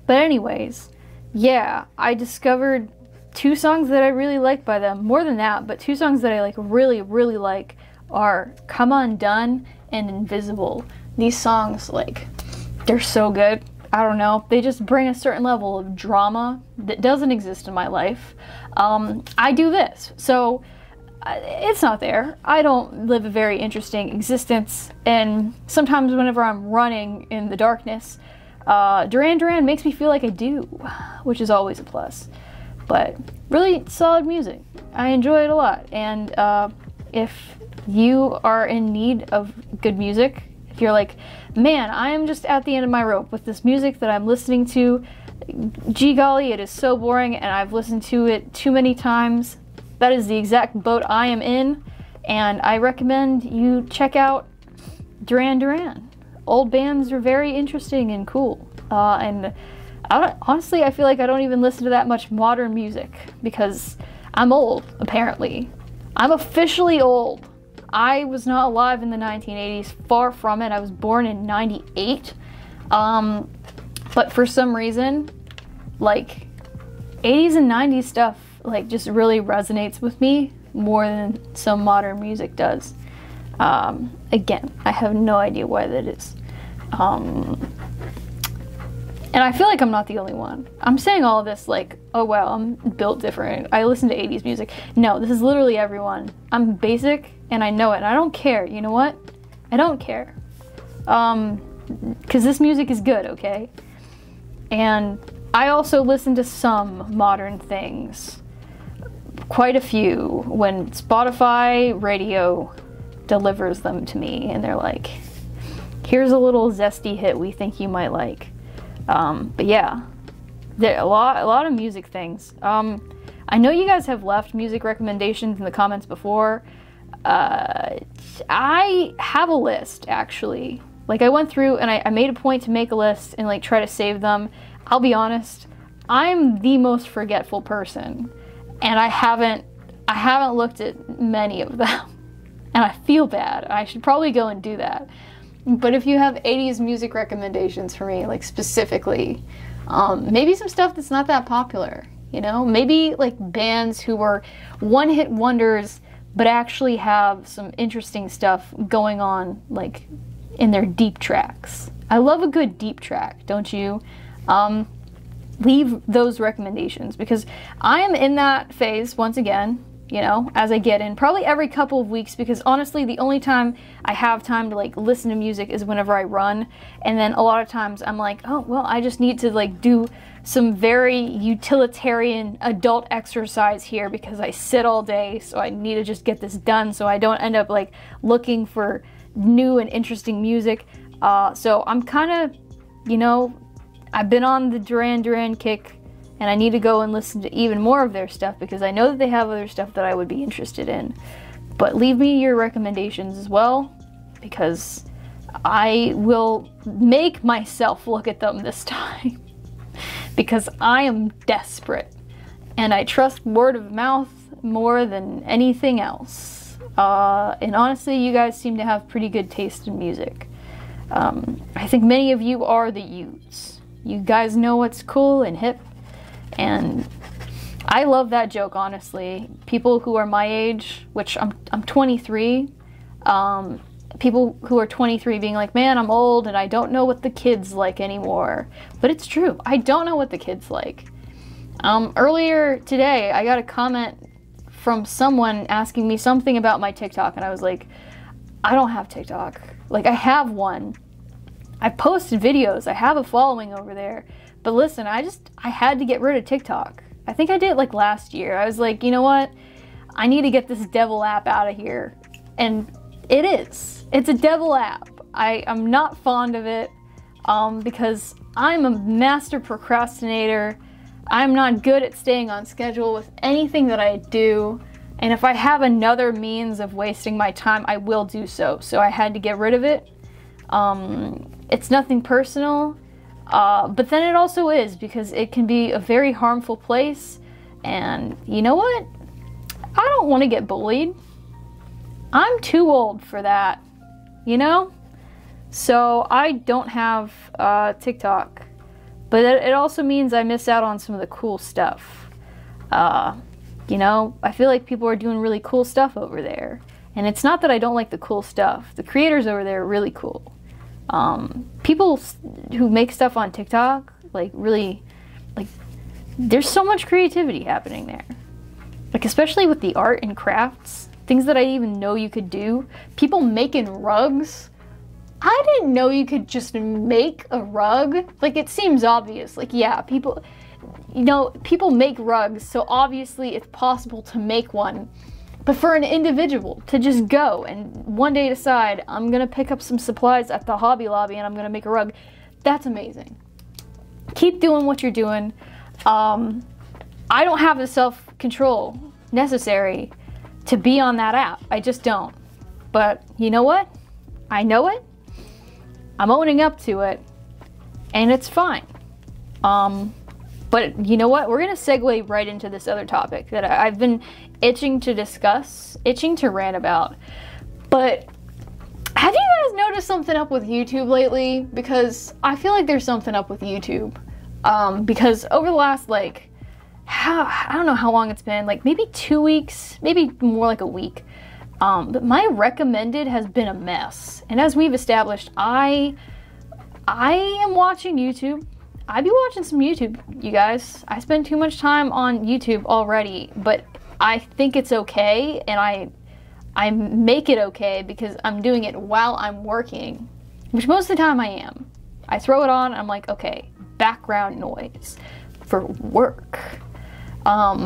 anyways, yeah, I discovered 2 songs that I really like by them. More than that, but 2 songs that I like really, really like are Come Undone and Invisible. These songs, like, they're so good. I don't know, they just bring a certain level of drama that doesn't exist in my life. I do this, so it's not there. I don't live a very interesting existence, and sometimes whenever I'm running in the darkness, Duran Duran makes me feel like I do, which is always a plus. But really solid music. I enjoy it a lot, and if you are in need of good music, if you're like, man, I am just at the end of my rope with this music that I'm listening to, gee golly, it is so boring and I've listened to it too many times, that is the exact boat I am in, and I recommend you check out Duran Duran. Old bands are very interesting and cool, and honestly, I feel like I don't even listen to that much modern music because I'm old, apparently. I'm officially old. I was not alive in the 1980s, far from it. I was born in 98. But for some reason, like, 80s and 90s stuff, like, just really resonates with me more than some modern music does. Again, I have no idea why that is. And I feel like I'm not the only one. I'm saying all of this like, oh wow, I'm built different. I listen to 80s music. No, this is literally everyone. I'm basic and I know it, and I don't care. You know what? I don't care. Because this music is good, okay? And I also listen to some modern things. Quite a few. When Spotify radio delivers them to me and they're like, here's a little zesty hit we think you might like. But yeah, there are a lot of music things. I know you guys have left music recommendations in the comments before. I have a list, actually. Like, I went through and I made a point to make a list and like try to save them. I'll be honest, I'm the most forgetful person, and I haven't looked at many of them, and I feel bad. I should probably go and do that. But if you have 80s music recommendations for me, like specifically, maybe some stuff that's not that popular, you know? Maybe like bands who were one-hit wonders but actually have some interesting stuff going on, like in their deep tracks. I love a good deep track, don't you? Leave those recommendations, because I am in that phase once again, you know, as I get in. Probably every couple of weeks, because honestly, the only time I have time to like listen to music is whenever I run. And then a lot of times I'm like, oh, well, I just need to like do some very utilitarian adult exercise here because I sit all day, so I need to just get this done so I don't end up like looking for new and interesting music. So I'm kind of, you know, I've been on the Duran Duran kick, and I need to go and listen to even more of their stuff because I know that they have other stuff that I would be interested in. But leave me your recommendations as well, because I will make myself look at them this time because I am desperate and I trust word of mouth more than anything else. And honestly, you guys seem to have pretty good taste in music. I think many of you are the youths. You guys know what's cool and hip. And I love that joke, honestly. People who are my age, which I'm 23, people who are 23 being like, man, I'm old and I don't know what the kids like anymore. But it's true. I don't know what the kids like. Earlier today, I got a comment from someone asking me something about my TikTok, and I was like, I don't have TikTok. Like, I have one. I've posted videos. I have a following over there. But listen, I had to get rid of TikTok. I think I did it like last year. I was like, you know what? I need to get this devil app out of here. And it is. It's a devil app. I'm not fond of it because I'm a master procrastinator. I'm not good at staying on schedule with anything that I do. And if I have another means of wasting my time, I will do so. So I had to get rid of it. It's nothing personal. But then it also is, because it can be a very harmful place, and you know what? I don't want to get bullied. I'm too old for that, you know? So I don't have TikTok, but it also means I miss out on some of the cool stuff. You know, I feel like people are doing really cool stuff over there, and it's not that I don't like the cool stuff. The creators over there are really cool. People who make stuff on TikTok, like, really, like, there's so much creativity happening there. Like, especially with the art and crafts, things that I didn't even know you could do. People making rugs. I didn't know you could just make a rug. Like, it seems obvious. Like, yeah, people, you know, people make rugs, so obviously it's possible to make one. But for an individual to just go and one day decide, I'm gonna pick up some supplies at the Hobby Lobby and I'm gonna make a rug, that's amazing. Keep doing what you're doing. I don't have the self-control necessary to be on that app. I just don't. But you know what? I know it. I'm owning up to it. And it's fine. But you know what? We're gonna segue right into this other topic that I've been itching to discuss, itching to rant about. But have you guys noticed something up with YouTube lately? Because I feel like there's something up with YouTube. Because over the last, like, I don't know how long it's been, like maybe 2 weeks, maybe more like a week. But my recommended has been a mess. And as we've established, I am watching YouTube. I be watching some YouTube, you guys. I spend too much time on YouTube already, but I think it's okay, and I make it okay because I'm doing it while I'm working, which most of the time I am. I throw it on, and I'm like, okay, background noise for work. But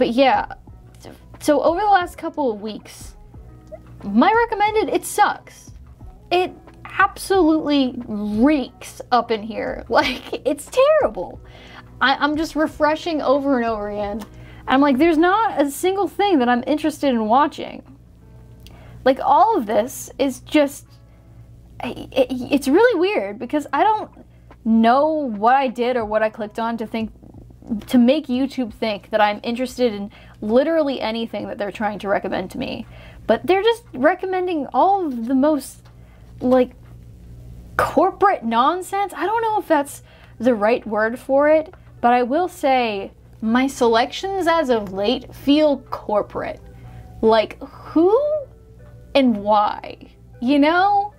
yeah, so over the last couple of weeks, my recommended, it sucks. It absolutely reeks up in here. Like, it's terrible. I'm just refreshing over and over again. I'm like, there's not a single thing that I'm interested in watching. Like, all of this is just, it's really weird because I don't know what I did or what I clicked on to make YouTube think that I'm interested in literally anything that they're trying to recommend to me. But they're just recommending all of the most, like, corporate nonsense. I don't know if that's the right word for it, but I will say my selections as of late feel corporate. Like, who and why? You know?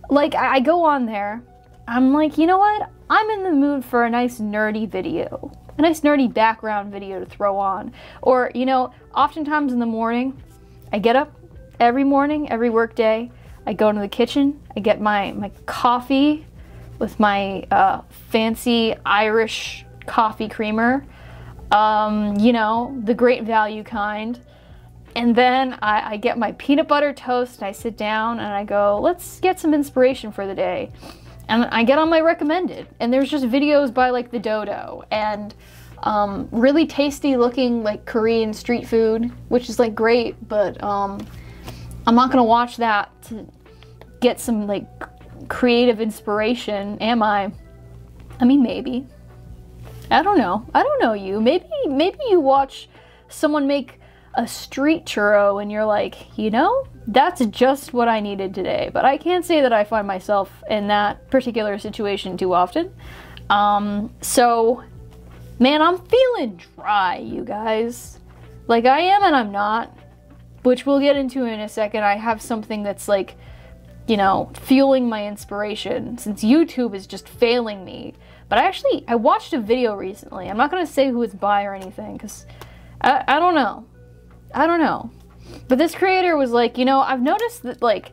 Like, I go on there, I'm like, you know what? I'm in the mood for a nice nerdy video. a nice nerdy background video to throw on. Or, you know, oftentimes in the morning, I get up every morning, every work day, I go into the kitchen, I get my coffee with my fancy Irish coffee creamer, you know, the great value kind. And then I get my peanut butter toast and I sit down and I go, let's get some inspiration for the day. And I get on my recommended, and there's just videos by like the Dodo and really tasty looking like Korean street food, which is like great, but I'm not gonna watch that to get some like creative inspiration, am I? I mean, maybe. I don't know. I don't know you. Maybe you watch someone make a street churro and you're like, you know, that's just what I needed today. But I can't say that I find myself in that particular situation too often. So, man, I'm feeling dry, you guys. Like, I am and I'm not, which we'll get into in a second. I have something that's like, you know, fueling my inspiration since YouTube is just failing me. But I watched a video recently. I'm not gonna say who it's by or anything, because I don't know. I don't know. But this creator was like, you know, I've noticed that, like,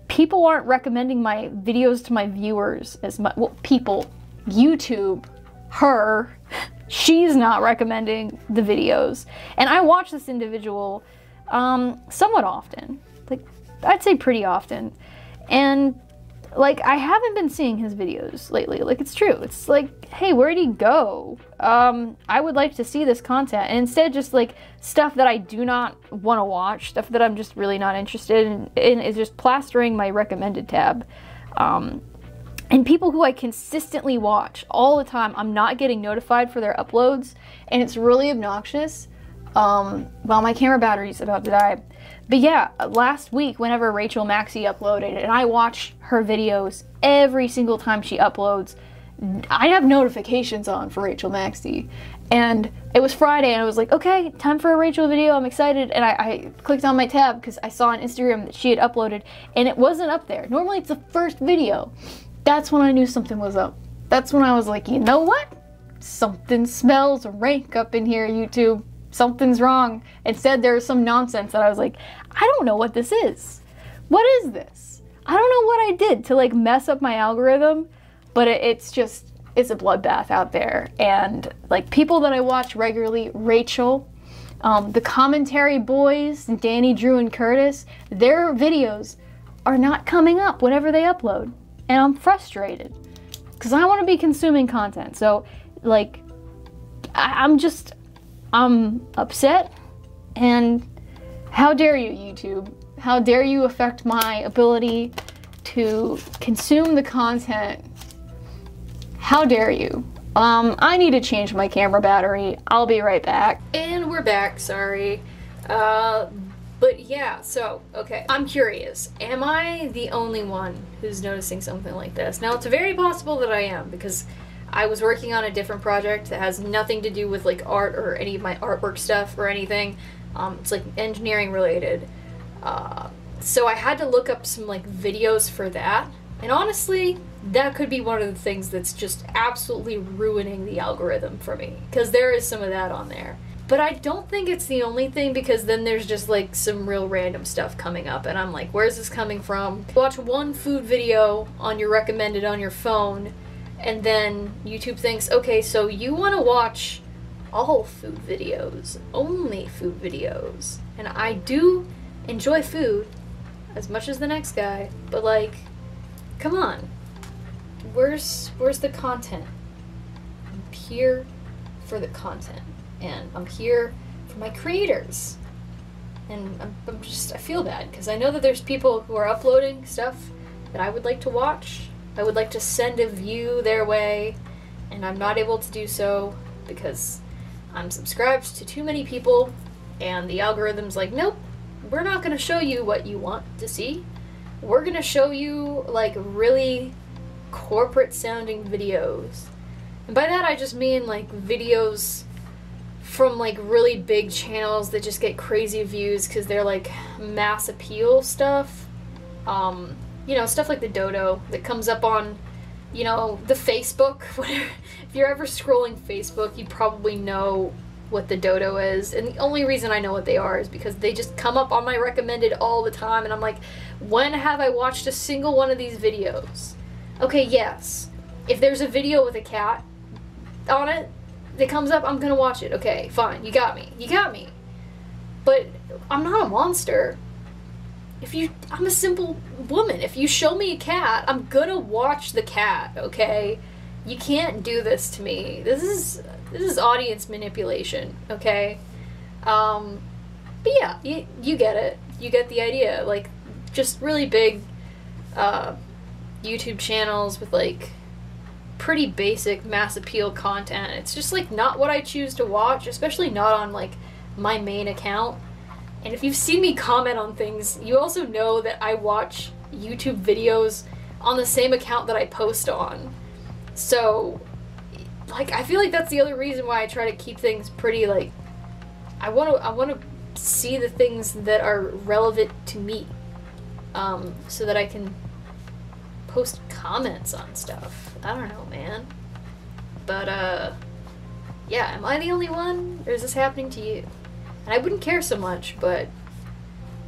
people aren't recommending my videos to my viewers as much. Well, people, YouTube, her, she's not recommending the videos. And I watch this individual somewhat often. Like, I'd say pretty often. And, like, I haven't been seeing his videos lately. Like, it's true. It's like, hey, where'd he go? I would like to see this content. And instead, just, like, stuff that I do not want to watch, stuff that I'm just really not interested in is just plastering my recommended tab. And people who I consistently watch all the time, I'm not getting notified for their uploads. And it's really obnoxious. Well, my camera battery's about to die. But yeah, last week, whenever Rachel Maxey uploaded, and I watch her videos every single time she uploads, I have notifications on for Rachel Maxey. And it was Friday, and I was like, okay, time for a Rachel video, I'm excited. And I clicked on my tab, because I saw on Instagram that she had uploaded, and it wasn't up there. Normally, it's the first video. That's when I knew something was up. That's when I was like, you know what? Something smells rank up in here, YouTube. Something's wrong. Instead, there's some nonsense that I was like, I don't know what this is. What is this? I don't know what I did to like mess up my algorithm, but it's a bloodbath out there. And like people that I watch regularly, Rachel, the commentary boys, Danny, Drew, and Curtis, their videos are not coming up whenever they upload. And I'm frustrated because I want to be consuming content. So like, I'm upset, and how dare you, YouTube? How dare you affect my ability to consume the content? How dare you? I need to change my camera battery. I'll be right back. And we're back, sorry. But yeah, so, okay, I'm curious. Am I the only one who's noticing something like this? Now, it's very possible that I am, because I was working on a different project that has nothing to do with like art or any of my artwork stuff or anything. It's like engineering related. So I had to look up some like videos for that. And honestly, that could be one of the things that's just absolutely ruining the algorithm for me. Because there is some of that on there. But I don't think it's the only thing, because then there's just like some real random stuff coming up. And I'm like, where's this coming from? Watch one food video on your recommended on your phone, and then YouTube thinks, okay, so you want to watch all food videos, only food videos. And I do enjoy food as much as the next guy, but like, come on, where's the content? I'm here for the content, and I'm here for my creators. And I feel bad, because I know that there's people who are uploading stuff that I would like to watch. I would like to send a view their way, and I'm not able to do so because I'm subscribed to too many people, and the algorithm's like, nope, we're not going to show you what you want to see. We're going to show you, like, really corporate-sounding videos. And by that I just mean, like, videos from, like, really big channels that just get crazy views because they're, like, mass appeal stuff. You know, stuff like the Dodo that comes up on you know, the Facebook, whatever. If you're ever scrolling Facebook, you probably know what the dodo is, and the only reason I know what they are is because they just come up on my recommended all the time, and I'm like, when have I watched a single one of these videos? Okay, yes, if there's a video with a cat on it that comes up, I'm gonna watch it. Okay, fine, you got me, but I'm not a monster. I'm a simple woman. If you show me a cat, I'm gonna watch the cat, okay? You can't do this to me. This is audience manipulation, okay? But yeah, you get it. You get the idea. Like, just really big YouTube channels with, like, pretty basic mass appeal content. It's just, like, not what I choose to watch, especially not on, like, my main account. And if you've seen me comment on things, you also know that I watch YouTube videos on the same account that I post on. So, like, I feel like that's the other reason why I try to keep things pretty, like, I want to see the things that are relevant to me, so that I can post comments on stuff. I don't know, man. But, yeah, am I the only one, or is this happening to you? And I wouldn't care so much, but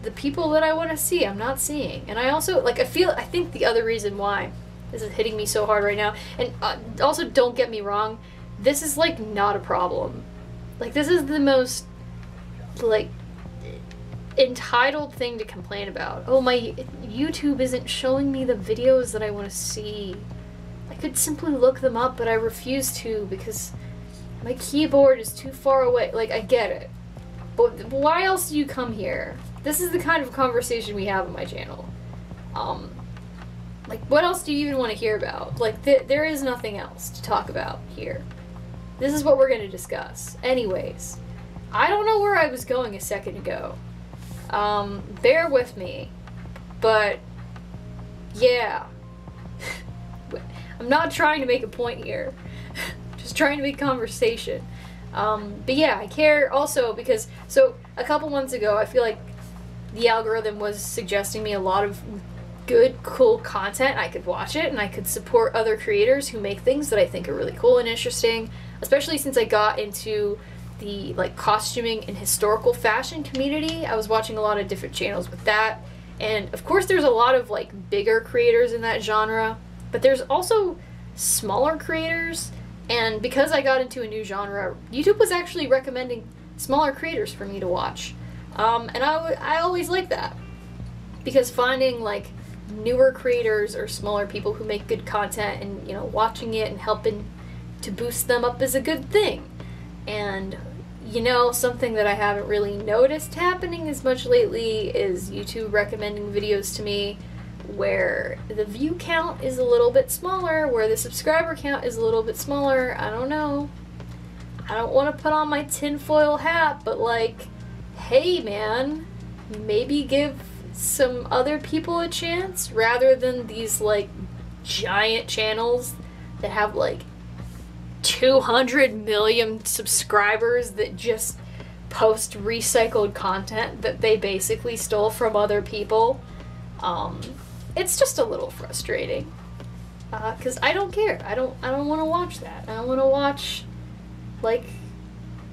the people that I want to see, I'm not seeing. And I also, like, I think the other reason why this is hitting me so hard right now, and also, don't get me wrong, this is, like, not a problem. Like, this is the most, like, entitled thing to complain about. Oh, my YouTube isn't showing me the videos that I want to see. I could simply look them up, but I refuse to because my keyboard is too far away. Like, I get it. But why else do you come here? This is the kind of conversation we have on my channel. Like, what else do you even want to hear about? Like, there is nothing else to talk about here. This is what we're going to discuss. Anyways, I don't know where I was going a second ago. Bear with me. But, yeah. I'm not trying to make a point here. Just trying to make conversation. But yeah, I care also because, so a couple months ago, I feel like the algorithm was suggesting me a lot of good, cool content. I could watch it and I could support other creators who make things that I think are really cool and interesting, especially since I got into the, like, costuming and historical fashion community. I was watching a lot of different channels with that, and of course there's a lot of, like, bigger creators in that genre, but there's also smaller creators. And because I got into a new genre, YouTube was actually recommending smaller creators for me to watch. And I always like that. Because finding, like, newer creators or smaller people who make good content and, you know, watching it and helping to boost them up is a good thing. And, you know, something that I haven't really noticed happening as much lately is YouTube recommending videos to me where the view count is a little bit smaller, where the subscriber count is a little bit smaller. I don't know. I don't want to put on my tinfoil hat, but, like, hey man, maybe give some other people a chance rather than these, like, giant channels that have, like, 200 million subscribers that just post recycled content that they basically stole from other people. It's just a little frustrating, because I don't care. I don't want to watch that. I don't want to watch, like,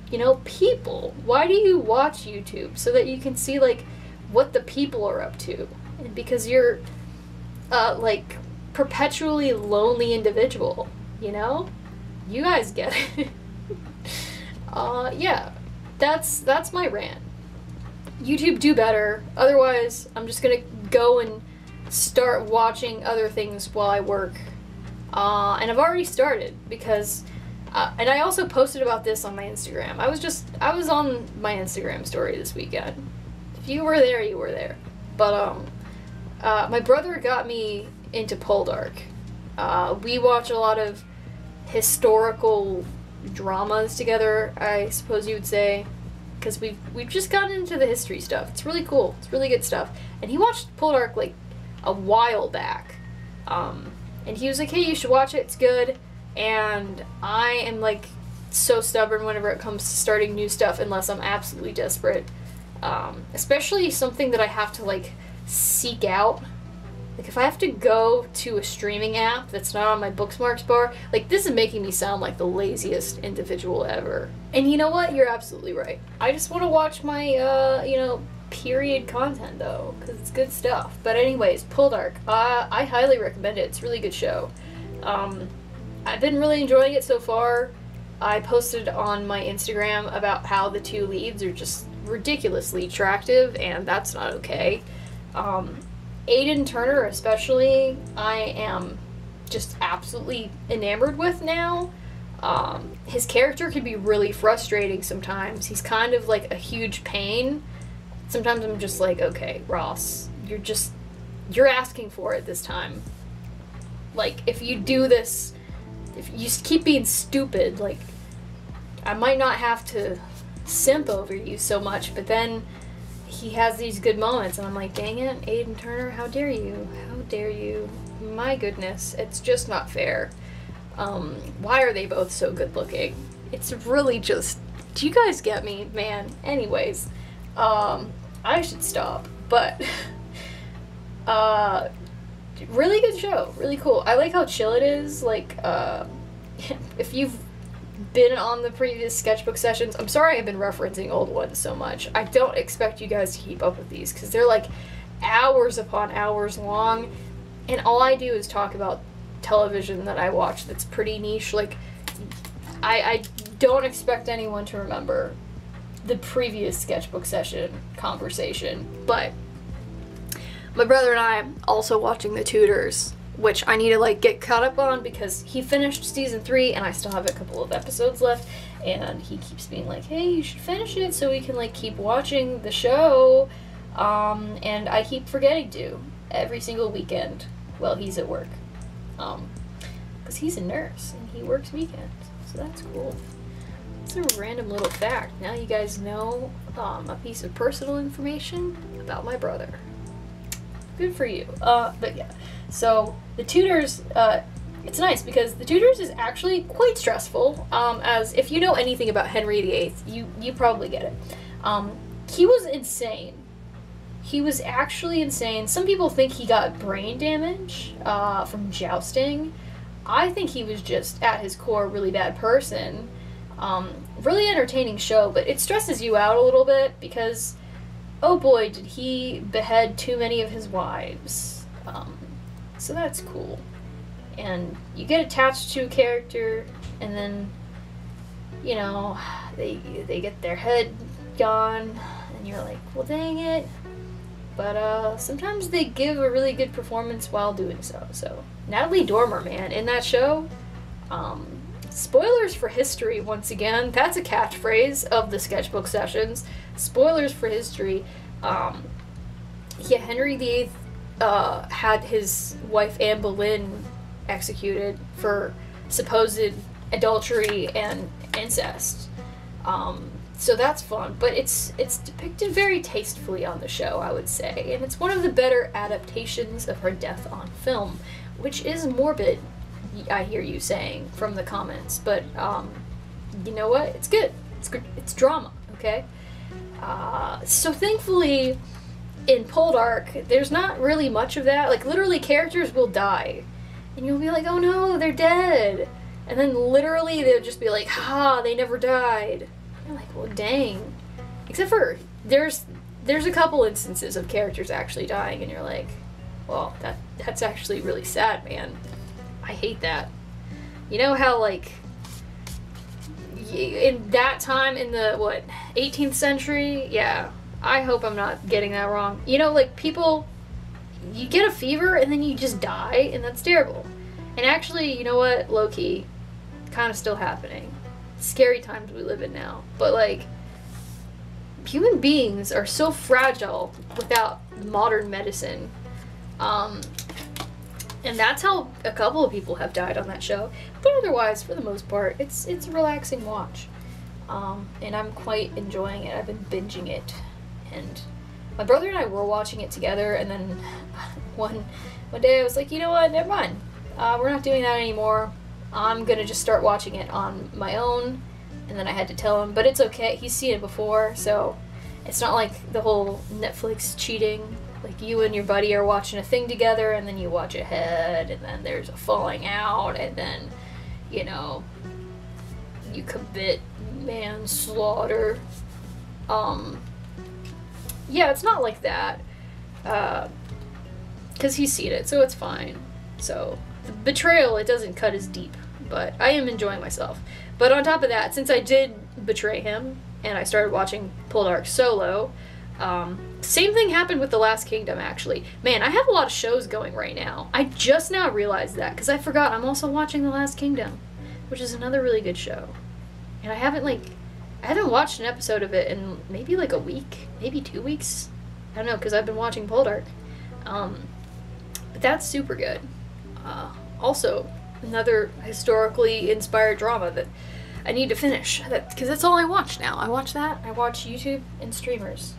you know, people. Why do you watch YouTube? So that you can see, like, what the people are up to. And because you're, like, perpetually lonely individual, you know? You guys get it. Yeah, that's my rant. YouTube, do better. Otherwise, I'm just gonna go and start watching other things while I work. And I've already started because, and I also posted about this on my Instagram. I was on my Instagram story this weekend. If you were there, you were there. But, my brother got me into pole dark. We watch a lot of historical dramas together, I suppose you would say, because we've just gotten into the history stuff. It's really cool. It's really good stuff. And he watched pole dark, like, a while back, and he was like, hey, you should watch it, it's good. And I am, like, so stubborn whenever it comes to starting new stuff unless I'm absolutely desperate, especially something that I have to, like, seek out Like, if I have to go to a streaming app that's not on my bookmarks bar, like, this is making me sound like the laziest individual ever. And you know what? You're absolutely right. I just want to watch my, you know, period content, though, because it's good stuff. But anyways, Poldark. I highly recommend it. It's a really good show. I've been really enjoying it so far. I posted on my Instagram about how the two leads are just ridiculously attractive, and that's not okay. Aiden Turner especially, I am just absolutely enamored with now. His character can be really frustrating sometimes. He's kind of like a huge pain. Sometimes I'm just like, okay, Ross, you're asking for it this time. Like, if you do this, if you just keep being stupid, like, I might not have to simp over you so much, but then he has these good moments, and I'm like, dang it, Aiden Turner, how dare you? How dare you? My goodness, it's just not fair. Why are they both so good looking? It's really just, do you guys get me, man? Anyways, I should stop, but, really good show, really cool. I like how chill it is, like, if you've been on the previous sketchbook sessions, I'm sorry I've been referencing old ones so much. I don't expect you guys to keep up with these, because they're like hours upon hours long, and all I do is talk about television that I watch that's pretty niche. Like, I don't expect anyone to remember the previous sketchbook session conversation, but my brother and I are also watching The Tudors, which I need to, like, get caught up on, because he finished season 3 and I still have a couple of episodes left, and he keeps being like, hey, you should finish it so we can, like, keep watching the show, and I keep forgetting to every single weekend while he's at work, because he's a nurse and he works weekends, so that's cool. It's a random little fact. Now you guys know a piece of personal information about my brother. Good for you. But yeah, so The Tudors, it's nice because The Tudors is actually quite stressful, as if you know anything about Henry VIII, you probably get it. He was insane. He was actually insane. Some people think he got brain damage from jousting. I think he was just, at his core, a really bad person. Really entertaining show, but it stresses you out a little bit because, oh boy, did he behead too many of his wives. So that's cool. And you get attached to a character, and then, you know, they get their head gone, and you're like, well, dang it. But sometimes they give a really good performance while doing so. So Natalie Dormer, man, in that show, spoilers for history once again. That's a catchphrase of the sketchbook sessions. Spoilers for history. Yeah, Henry VIII had his wife Anne Boleyn executed for supposed adultery and incest. So that's fun, but it's depicted very tastefully on the show, I would say, and it's one of the better adaptations of her death on film, which is morbid, I hear you saying from the comments, but you know what? It's good. It's drama, okay? So thankfully, in Poldark, there's not really much of that. Like, literally, characters will die, and you'll be like, oh no, they're dead, and then literally they'll just be like, ha, they never died. You're like, well, dang. Except for, there's a couple instances of characters actually dying, and you're like, well, that's actually really sad, man. I hate that. You know how, like, in that time, in the, what, 18th century? Yeah, I hope I'm not getting that wrong. You know, like, people, you get a fever, and then you just die, and that's terrible. And actually, you know what, low-key, kind of still happening. Scary times we live in now. But, like, human beings are so fragile without modern medicine. And that's how a couple of people have died on that show. But otherwise, for the most part, it's a relaxing watch. And I'm quite enjoying it. I've been binging it. And my brother and I were watching it together, and then one day I was like, you know what, never mind. We're not doing that anymore. I'm gonna just start watching it on my own. And then I had to tell him, but it's okay. He's seen it before, so it's not like the whole Netflix cheating Like you and your buddy are watching a thing together, and then you watch ahead, and then there's a falling out, and then, you know, you commit manslaughter. Yeah, it's not like that. Because he's seen it, so it's fine. So, the betrayal, it doesn't cut as deep, but I am enjoying myself. But on top of that, since I did betray him, and I started watching Poldark solo, same thing happened with The Last Kingdom, actually. Man, I have a lot of shows going right now. I just now realized that, because I forgot I'm also watching The Last Kingdom, which is another really good show. And I haven't watched an episode of it in maybe like a week, maybe 2 weeks. I don't know, because I've been watching Poldark. But that's super good. Also, another historically inspired drama that I need to finish, because that's all I watch now. I watch that, I watch YouTube and streamers.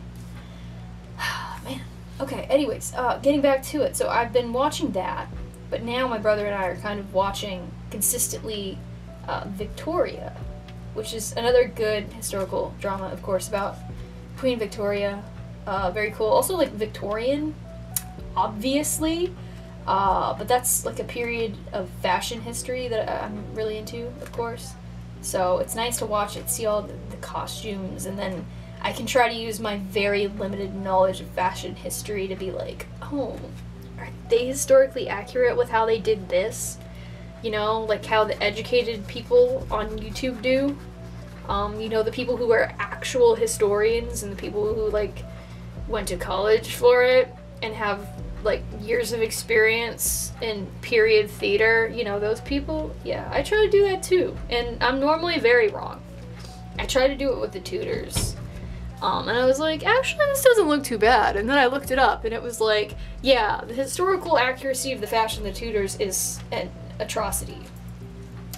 Man. Okay, anyways, getting back to it. So I've been watching that, but now my brother and I are kind of watching consistently Victoria, which is another good historical drama, of course, about Queen Victoria. Very cool. Also, like, Victorian, obviously, but that's like a period of fashion history that I'm really into, of course. So it's nice to watch it, see all the costumes, and then I can try to use my very limited knowledge of fashion history to be like, oh, are they historically accurate with how they did this? You know, like how the educated people on YouTube do. You know, the people who are actual historians and the people who, like, went to college for it and have, like, years of experience in period theater, you know, those people. Yeah, I try to do that too, and I'm normally very wrong. I try to do it with the Tudors. And I was like, actually, this doesn't look too bad. And then I looked it up, and it was like, yeah, the historical accuracy of the fashion of the Tudors is an atrocity.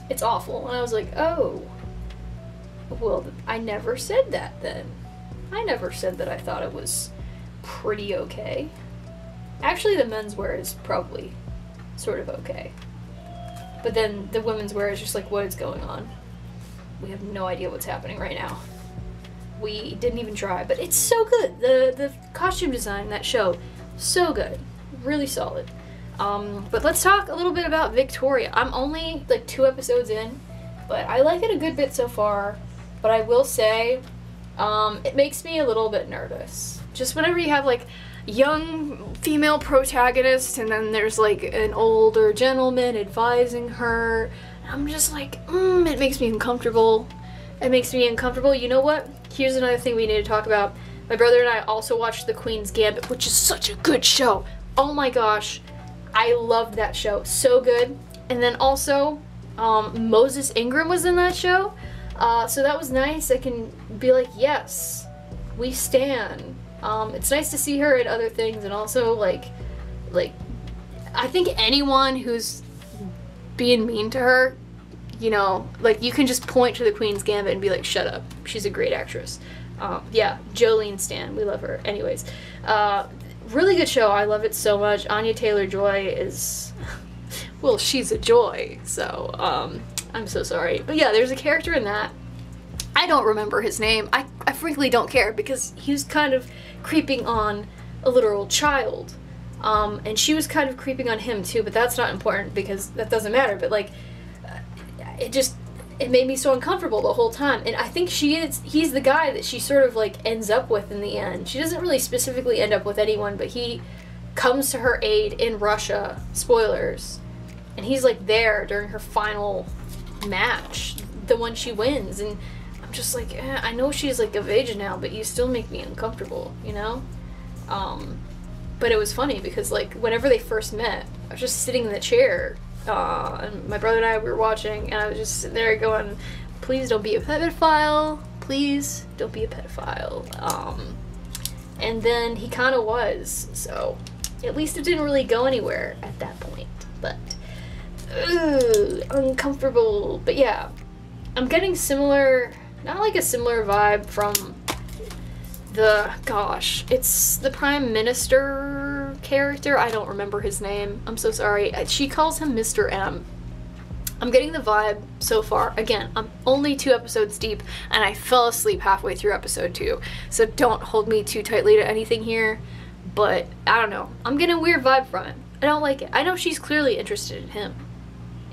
It's awful. And I was like, oh, well, I never said that then. I never said that I thought it was pretty okay. Actually, the men's wear is probably sort of okay. But then the women's wear is just like, what is going on? We have no idea what's happening right now. We didn't even try, but it's so good. The costume design in that show, so good. Really solid. But let's talk a little bit about Victoria. I'm only like 2 episodes in, but I like it a good bit so far. But I will say, it makes me a little bit nervous. Just whenever you have like young female protagonist and then there's like an older gentleman advising her, I'm just like, it makes me uncomfortable. It makes me uncomfortable. You know what? Here's another thing we need to talk about. My brother and I also watched The Queen's Gambit, which is such a good show. Oh my gosh. I loved that show. So good. And then also, Moses Ingram was in that show. So that was nice. I can be like, yes, we stan. It's nice to see her in other things, and also, like, I think anyone who's being mean to her, you know, like, you can just point to The Queen's Gambit and be like, shut up. She's a great actress. Yeah, Jolene Stan. We love her. Anyways, really good show. I love it so much. Anya Taylor-Joy is, well, she's a joy, so, I'm so sorry. But yeah, there's a character in that. I don't remember his name. I frankly don't care, because he was kind of creeping on a literal child. And she was kind of creeping on him too, but that's not important because that doesn't matter. But like, it made me so uncomfortable the whole time. And I think he's the guy that she sort of like ends up with in the end. She doesn't really specifically end up with anyone, but he comes to her aid in Russia, spoilers, and he's like there during her final match, the one she wins, and I'm just like, I know she's like of age now, but you still make me uncomfortable, you know? But it was funny because like whenever they first met, I was just sitting in the chair, and my brother and I were watching, and I was just sitting there going, please don't be a pedophile, please don't be a pedophile. And then he kind of was, so at least it didn't really go anywhere at that point, but uncomfortable. But yeah, I'm getting similar, not like a similar vibe from it's the Prime Minister character. I don't remember his name. I'm so sorry. She calls him Mr. M. I'm getting the vibe so far. Again, I'm only 2 episodes deep, and I fell asleep halfway through episode 2, so don't hold me too tightly to anything here. but I don't know. I'm getting a weird vibe from it. I don't like it. I know she's clearly interested in him.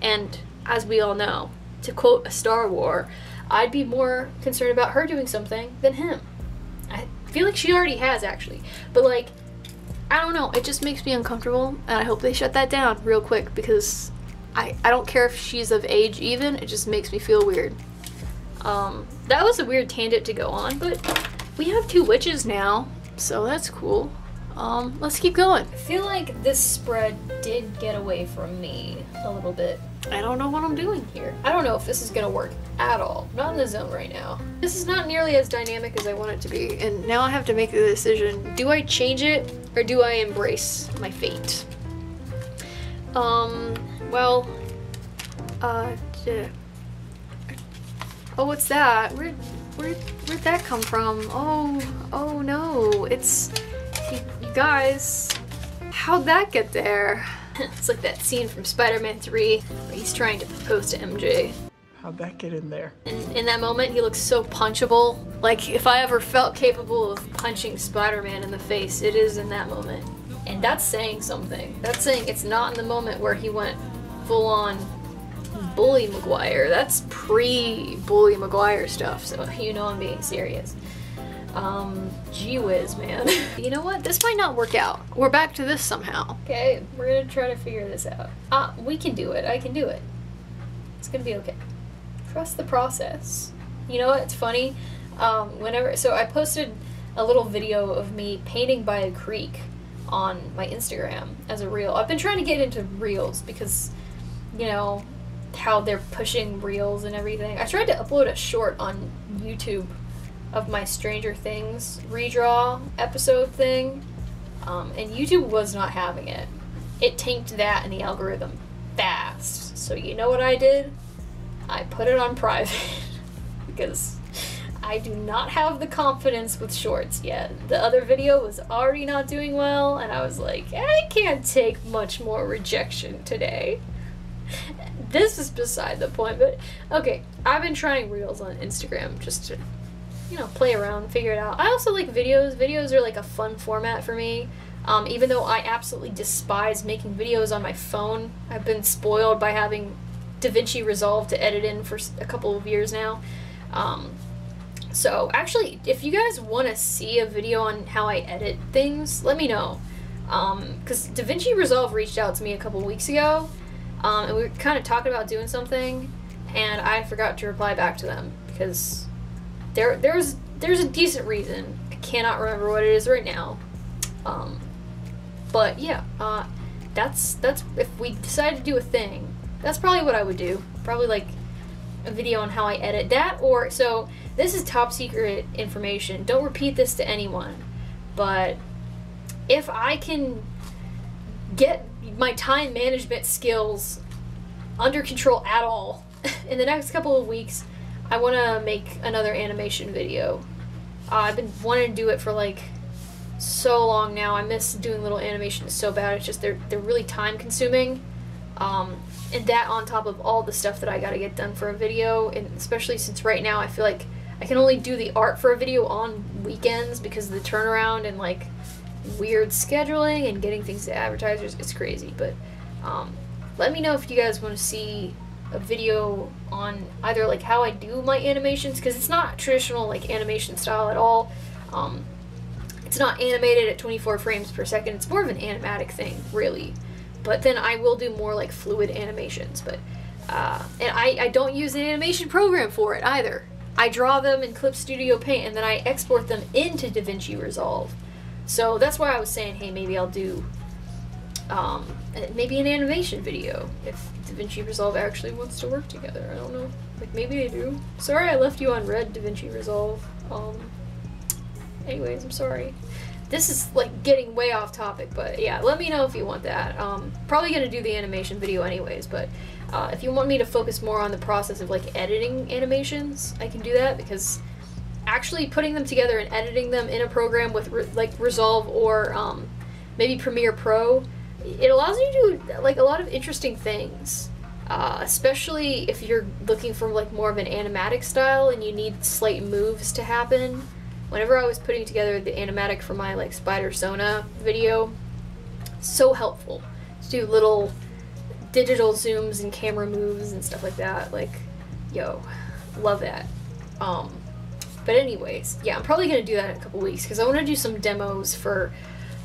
And as we all know, to quote a Star Wars, I'd be more concerned about her doing something than him. I feel like she already has, actually. But like, I don't know. It just makes me uncomfortable, and I hope they shut that down real quick, because I don't care if she's of age even. It just makes me feel weird. That was a weird tangent to go on, but we have 2 witches now, so that's cool. Let's keep going. I feel like this spread did get away from me a little bit. I don't know what I'm doing here. I don't know if this is gonna work at all. Not in the zone right now. This is not nearly as dynamic as I want it to be, and now I have to make the decision. Do I change it, or do I embrace my fate? Well, oh, what's that? Where'd that come from? Oh no, it's, you guys, how'd that get there? It's like that scene from Spider-Man 3 where he's trying to propose to MJ. How'd that get in there? And in that moment, he looks so punchable. Like, if I ever felt capable of punching Spider-Man in the face, it is in that moment. And that's saying something. That's saying it's not in the moment where he went full-on Bully Maguire. That's pre-Bully Maguire stuff, so you know I'm being serious. Gee whiz, man. You know what? This might not work out. We're back to this somehow. Okay, we're gonna try to figure this out. We can do it. I can do it. It's gonna be okay. Trust the process. You know what? It's funny. So I posted a little video of me painting by a creek on my Instagram as a reel. I've been trying to get into reels because, you know, how they're pushing reels and everything. I tried to upload a short on YouTube of my Stranger Things redraw episode thing, and YouTube was not having it. It tanked that in the algorithm fast. So you know what I did? I put it on private because I do not have the confidence with shorts yet. The other video was already not doing well, and I was like, I can't take much more rejection today. This is beside the point, but okay, I've been trying reels on Instagram just to, you know, play around, figure it out. I also like videos. Videos are like a fun format for me. Even though I absolutely despise making videos on my phone. I've been spoiled by having Davinci Resolve to edit in for a couple of years now. So actually, if you guys want to see a video on how I edit things, let me know. Because Davinci Resolve reached out to me a couple weeks ago, and we were kind of talking about doing something, and I forgot to reply back to them because there's a decent reason. I cannot remember what it is right now. But yeah, that's if we decide to do a thing, that's probably what I would do. Probably like a video on how I edit that, or so this is top secret information. Don't repeat this to anyone. But if I can get my time management skills under control at all in the next couple of weeks, I want to make another animation video. I've been wanting to do it for like so long now. I miss doing little animations so bad. It's just they're really time consuming. And that on top of all the stuff that I gotta get done for a video, and especially since right now I feel like I can only do the art for a video on weekends because of the turnaround and like weird scheduling and getting things to advertisers. It's crazy. But let me know if you guys want to see a video on either like how I do my animations, because it's not traditional like animation style at all. It's not animated at 24 frames per second. It's more of an animatic thing, really. But then I will do more like fluid animations. But and I don't use an animation program for it either. I draw them in Clip Studio Paint and then I export them into Davinci Resolve. So that's why I was saying, hey, maybe I'll do maybe an animation video if Davinci Resolve actually wants to work together. I don't know. Like, maybe they do. Sorry I left you on red, Davinci Resolve. Anyways, I'm sorry. This is like getting way off topic, but yeah, let me know if you want that. Probably gonna do the animation video anyways, but if you want me to focus more on the process of like editing animations, I can do that, because actually putting them together and editing them in a program with like Resolve or maybe Premiere Pro, it allows you to do like a lot of interesting things, especially if you're looking for like more of an animatic style and you need slight moves to happen. whenever I was putting together the animatic for my like Spider Sona video, so helpful to do little digital zooms and camera moves and stuff like that. Like, yo, love that. But anyways, yeah, I'm probably gonna do that in a couple weeks because I want to do some demos for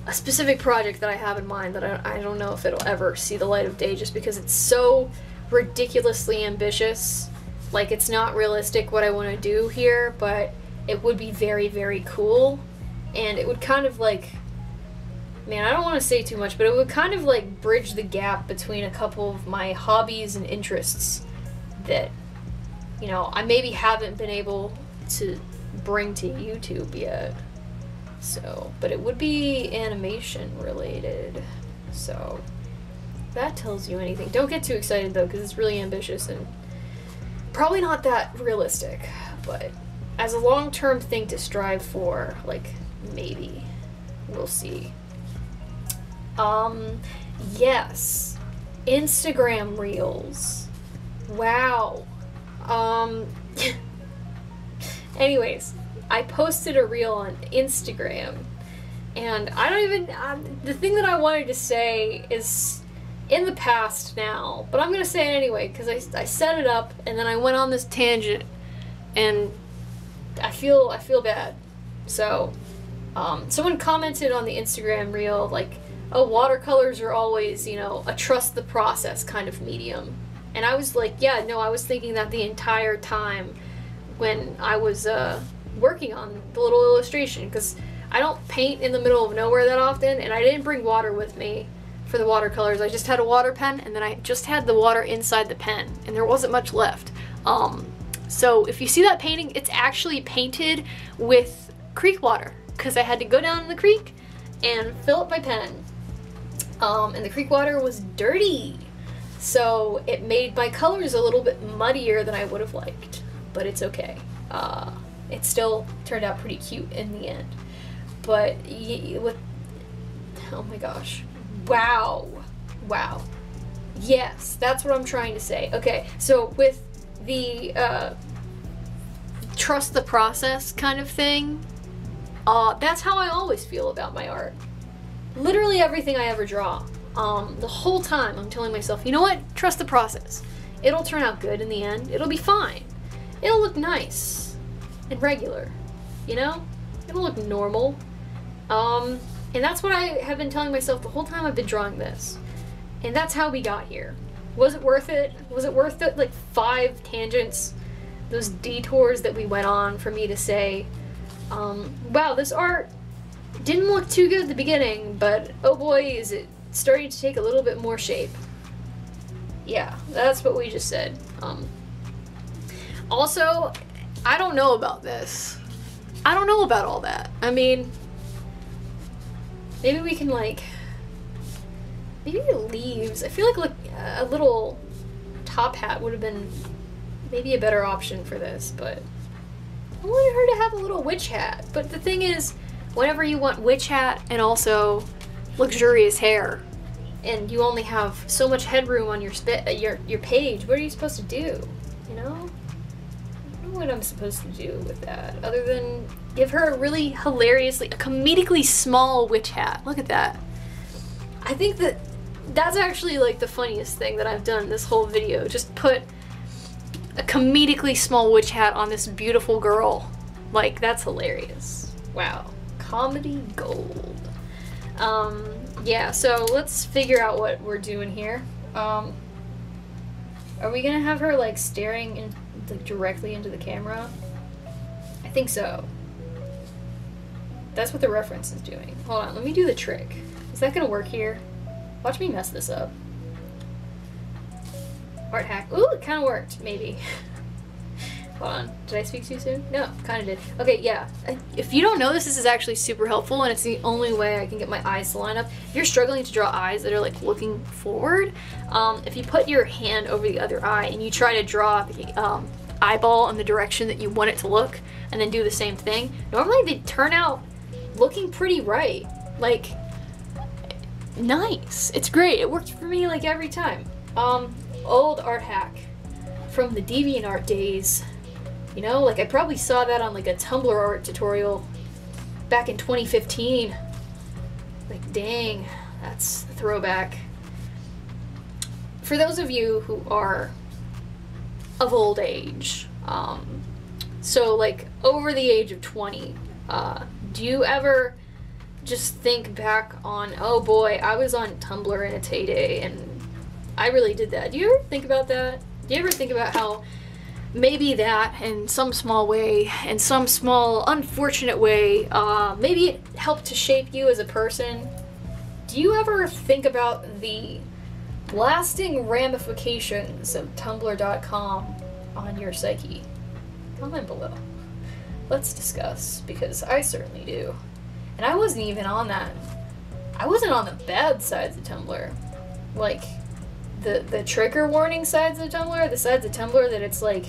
a specific project that I have in mind that I don't know if it'll ever see the light of day, just because it's so ridiculously ambitious. Like, it's not realistic what I want to do here, but it would be very, very cool. And it would kind of like, man, I don't want to say too much, but it would kind of like bridge the gap between a couple of my hobbies and interests that, you know, I maybe haven't been able to bring to YouTube yet. So, but it would be animation related. So, if that tells you anything. Don't get too excited though, because it's really ambitious and probably not that realistic, but as a long-term thing to strive for, like, maybe. We'll see. Yes. Instagram Reels. Wow. Anyways, I posted a reel on Instagram, and I don't even, the thing that I wanted to say is in the past now, but I'm gonna say it anyway, because I set it up, and then I went on this tangent, and I feel bad. So, someone commented on the Instagram reel, like, oh, watercolors are always, you know, a trust the process kind of medium. And I was like, yeah, no, I was thinking that the entire time when I was working on the little illustration, because I don't paint in the middle of nowhere that often, and I didn't bring water with me for the watercolors. I just had a water pen, and then I just had the water inside the pen, and there wasn't much left. So if you see that painting, it's actually painted with creek water, because I had to go down in the creek and fill up my pen. And the creek water was dirty, so it made my colors a little bit muddier than I would have liked, but it's okay. It still turned out pretty cute in the end. But with, oh my gosh, wow, yes, that's what I'm trying to say. Okay, so with the trust the process kind of thing, that's how I always feel about my art. Literally everything I ever draw, the whole time I'm telling myself, you know what, trust the process. It'll turn out good in the end. It'll be fine. It'll look nice and regular, you know? It'll look normal. And that's what I have been telling myself the whole time I've been drawing this. And that's how we got here. Was it worth it? Was it worth it, like 5 tangents, those detours that we went on for me to say, wow, this art didn't look too good at the beginning, but oh boy, is it starting to take a little bit more shape. Yeah, that's what we just said. Also, I don't know about this. I don't know about all that. I mean, maybe we can, like, maybe leaves. I feel like a little top hat would have been maybe a better option for this, but I wanted her to have a little witch hat. But the thing is, whenever you want witch hat and also luxurious hair, and you only have so much headroom on your page, what are you supposed to do? You know? I don't know what I'm supposed to do with that, other than give her a really hilariously, a comedically small witch hat. Look at that. I think that's actually like the funniest thing that I've done this whole video. Just put a comedically small witch hat on this beautiful girl. Like, that's hilarious. Wow. Comedy gold. Yeah, so let's figure out what we're doing here. Are we gonna have her like staring like directly into the camera? I think so. That's what the reference is doing. Hold on, let me do the trick. Is that gonna work here? Watch me mess this up. Art hack. Ooh, it kinda worked, maybe. Hold on, did I speak too soon? No, kinda did. Okay, yeah. If you don't know this is actually super helpful, and it's the only way I can get my eyes to line up. If you're struggling to draw eyes that are like looking forward, if you put your hand over the other eye and you try to draw the eyeball in the direction that you want it to look, and then do the same thing, normally they turn out looking pretty right. Like, nice. It's great. It worked for me like every time. Old art hack from the DeviantArt days. You know, like I probably saw that on like a Tumblr art tutorial back in 2015. Like, dang, that's a throwback. For those of you who are of old age, so like over the age of 20, do you ever just think back on, oh boy, I was on Tumblr in its heyday and I really did that? Do you ever think about that? Do you ever think about how maybe that in some small way, in some small unfortunate way, maybe it helped to shape you as a person? Do you ever think about the lasting ramifications of Tumblr.com on your psyche? Comment below. Let's discuss, because I certainly do. And I wasn't even on that. I wasn't on the bad sides of Tumblr. Like, the trigger warning sides of Tumblr, the sides of Tumblr that it's like,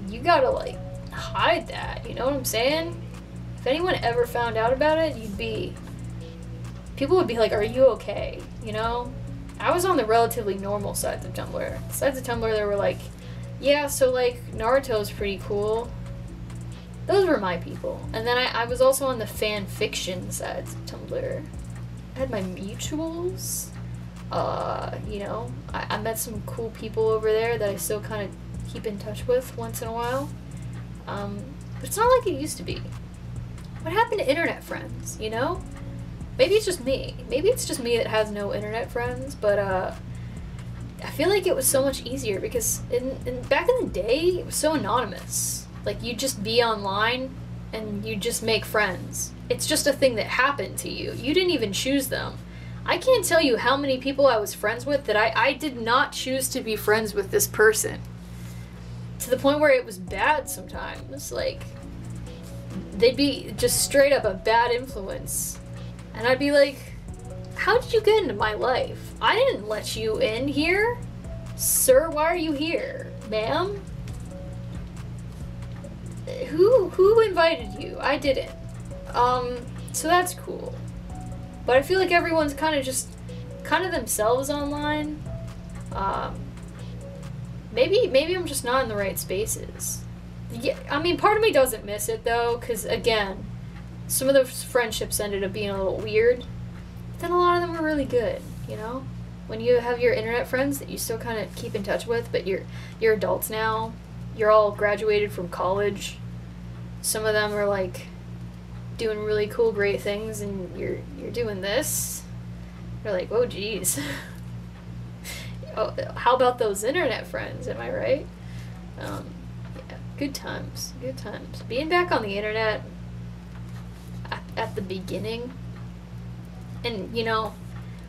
you gotta, like, hide that, you know what I'm saying? If anyone ever found out about it, people would be like, are you okay, you know? I was on the relatively normal sides of Tumblr. The sides of Tumblr that were like, yeah, so like, Naruto's pretty cool. Those were my people. And then I was also on the fan fiction sides of Tumblr. I had my mutuals. You know, I met some cool people over there that I still kind of keep in touch with once in a while. But it's not like it used to be. What happened to internet friends, you know? Maybe it's just me. Maybe it's just me that has no internet friends, but I feel like it was so much easier because back in the day, it was so anonymous. Like, you'd just be online and you'd just make friends. It's just a thing that happened to you. You didn't even choose them. I can't tell you how many people I was friends with that I did not choose to be friends with this person. To the point where it was bad sometimes. Like, they'd be just straight up a bad influence. And I'd be like, how did you get into my life? I didn't let you in here. Sir, why are you here? Ma'am? Who invited you? I didn't. So that's cool. But I feel like everyone's kind of themselves online. Maybe I'm just not in the right spaces. Yeah, I mean, part of me doesn't miss it though, because again, some of those friendships ended up being a little weird. Then a lot of them were really good, you know? When you have your internet friends that you still kind of keep in touch with, but you're adults now. You're all graduated from college. Some of them are like doing really cool, great things, and you're doing this. You're like, oh geez. Oh, how about those internet friends? Am I right? Yeah, good times. Good times. Being back on the internet at the beginning, and you know,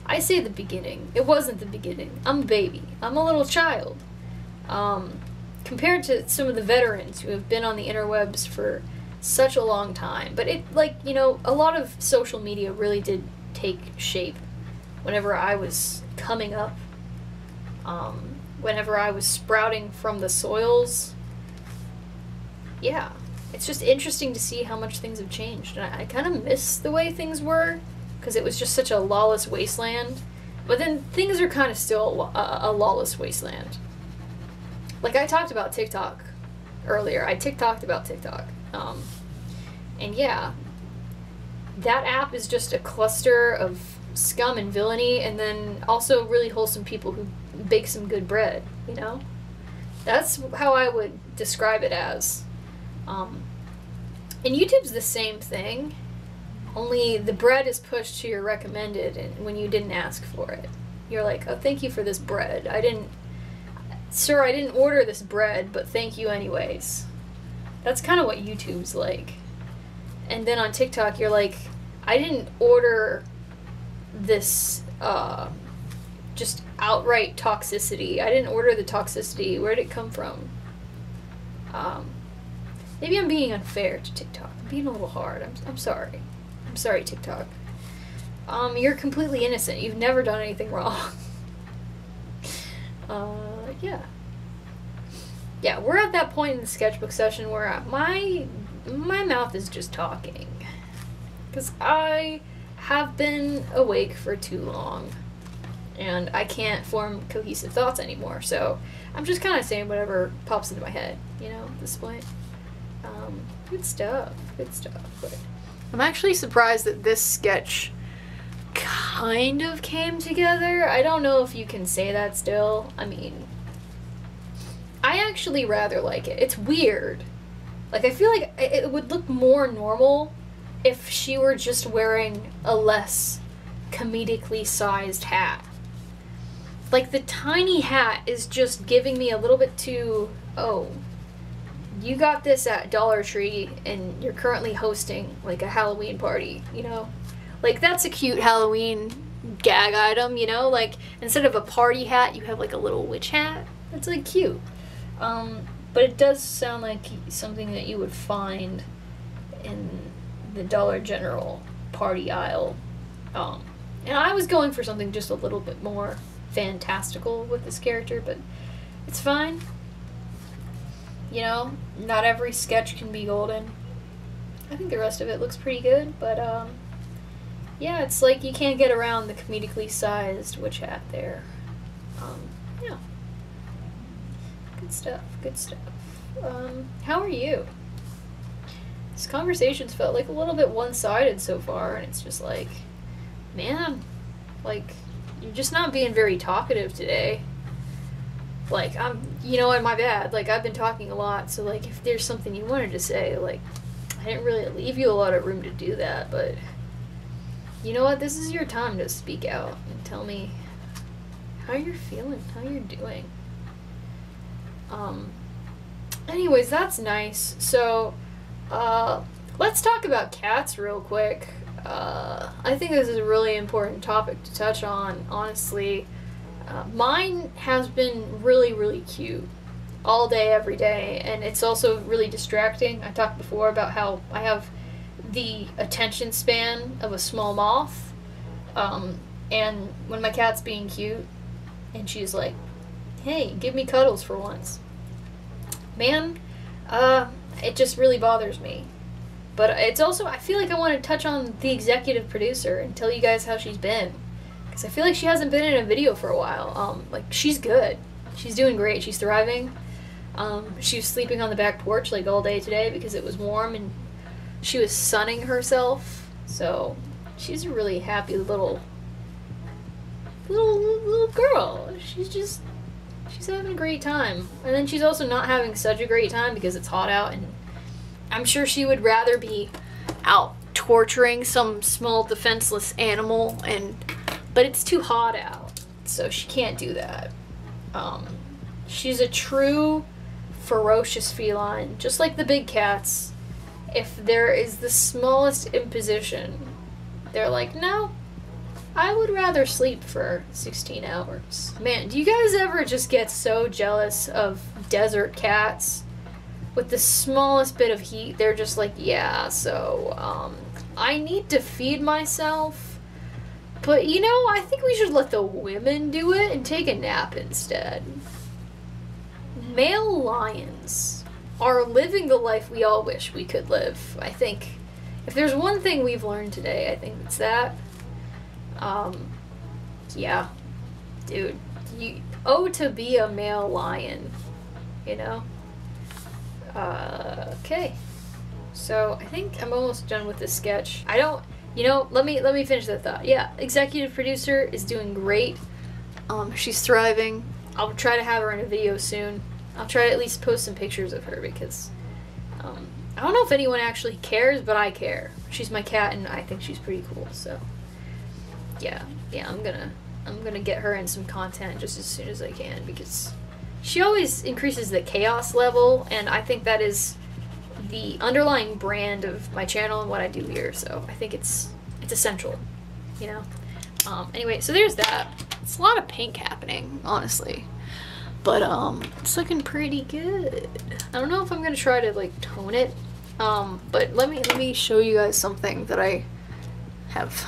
I say the beginning. It wasn't the beginning. I'm a baby. I'm a little child. Compared to some of the veterans who have been on the interwebs for such a long time. But it, like, you know, a lot of social media really did take shape whenever I was coming up. Whenever I was sprouting from the soils. Yeah, it's just interesting to see how much things have changed. And I kind of miss the way things were, because it was just such a lawless wasteland. But then things are kind of still a lawless wasteland. Like, I talked about TikTok earlier. I TikToked about TikTok. And yeah, that app is just a cluster of scum and villainy, and then also really wholesome people who bake some good bread, you know? That's how I would describe it as. And YouTube's the same thing, only the bread is pushed to your recommended and when you didn't ask for it. You're like, oh, thank you for this bread. Sir, I didn't order this bread, but thank you anyways. That's kind of what YouTube's like. And then on TikTok, you're like, I didn't order this, just outright toxicity. I didn't order the toxicity. Where did it come from? Maybe I'm being unfair to TikTok. I'm being a little hard. I'm sorry. I'm sorry, TikTok. You're completely innocent. You've never done anything wrong. Yeah. Yeah, we're at that point in the sketchbook session where my mouth is just talking. Because I have been awake for too long. And I can't form cohesive thoughts anymore. So I'm just kind of saying whatever pops into my head, you know, at this point. Good stuff. Good stuff. But I'm actually surprised that this sketch kind of came together. I don't know if you can say that still. I mean, I actually rather like it. It's weird. Like, I feel like it would look more normal if she were just wearing a less comedically sized hat. Like, the tiny hat is just giving me a little bit too, oh, you got this at Dollar Tree and you're currently hosting like a Halloween party, you know? Like, that's a cute Halloween gag item, you know? Like, instead of a party hat, you have like a little witch hat. That's like cute. But it does sound like something that you would find in the Dollar General party aisle. And I was going for something just a little bit more fantastical with this character, but it's fine. You know, not every sketch can be golden. I think the rest of it looks pretty good, but yeah, it's like you can't get around the comedically sized witch hat there. Yeah. Good stuff, good stuff. How are you? This conversation's felt like a little bit one-sided so far, and it's just like, man, like, you're just not being very talkative today. Like, you know what, my bad. Like, I've been talking a lot, so, like, if there's something you wanted to say, like, I didn't really leave you a lot of room to do that, but you know what, this is your time to speak out and tell me how you're feeling, how you're doing. Anyways, that's nice. So, let's talk about cats real quick. I think this is a really important topic to touch on, honestly. Mine has been really, really cute all day, every day, and it's also really distracting. I talked before about how I have the attention span of a small moth, and when my cat's being cute, and she's like, hey, give me cuddles for once. Man, it just really bothers me. But it's also, I feel like I want to touch on the executive producer and tell you guys how she's been. Because I feel like she hasn't been in a video for a while. Like, she's good. She's doing great. She's thriving. She was sleeping on the back porch, like, all day today because it was warm, and she was sunning herself. So, she's a really happy little girl. She's having a great time. And then she's also not having such a great time because it's hot out, and I'm sure she would rather be out torturing some small defenseless animal, but it's too hot out, so she can't do that. She's a true ferocious feline, just like the big cats. If there is the smallest imposition, they're like, no, I would rather sleep for 16 hours. Man, do you guys ever just get so jealous of desert cats? With the smallest bit of heat, they're just like, yeah, so, I need to feed myself, but, you know, I think we should let the women do it and take a nap instead. Male lions are living the life we all wish we could live, I think. If there's one thing we've learned today, I think it's that. Yeah. Dude, you owe to be a male lion, you know? Okay. So, I think I'm almost done with this sketch. You know, let me finish that thought. Yeah, executive producer is doing great. She's thriving. I'll try to have her in a video soon. I'll try to at least post some pictures of her because, I don't know if anyone actually cares, but I care. She's my cat and I think she's pretty cool, so. Yeah, I'm gonna get her in some content just as soon as I can because she always increases the chaos level, and I think that is the underlying brand of my channel and what I do here, so I think it's essential, you know? Anyway, so there's that. It's a lot of pink happening, honestly. But, it's looking pretty good. I don't know if I'm gonna try to, like, tone it, but let me show you guys something that I have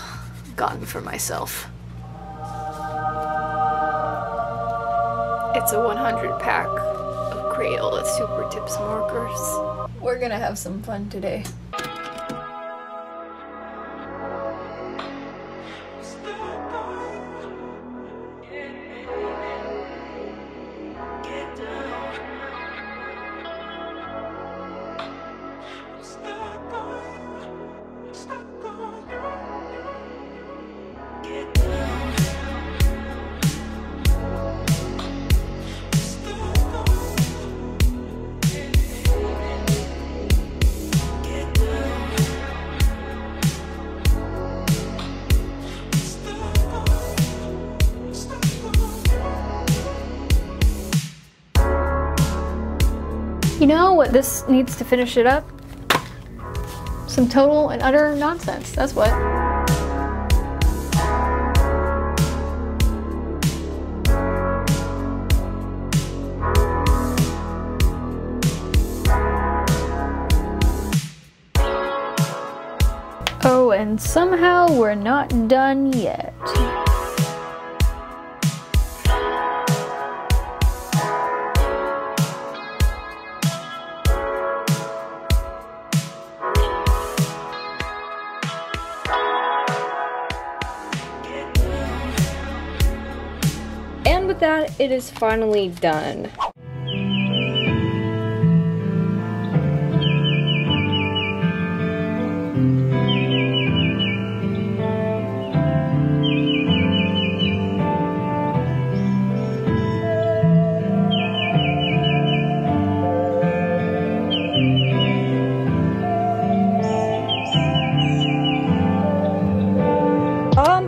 gotten for myself. It's a 100 pack of Crayola Super Tips markers. We're gonna have some fun today. You know what this needs to finish it up? Some total and utter nonsense, that's what. Oh, and somehow we're not done yet. And with that, it is finally done.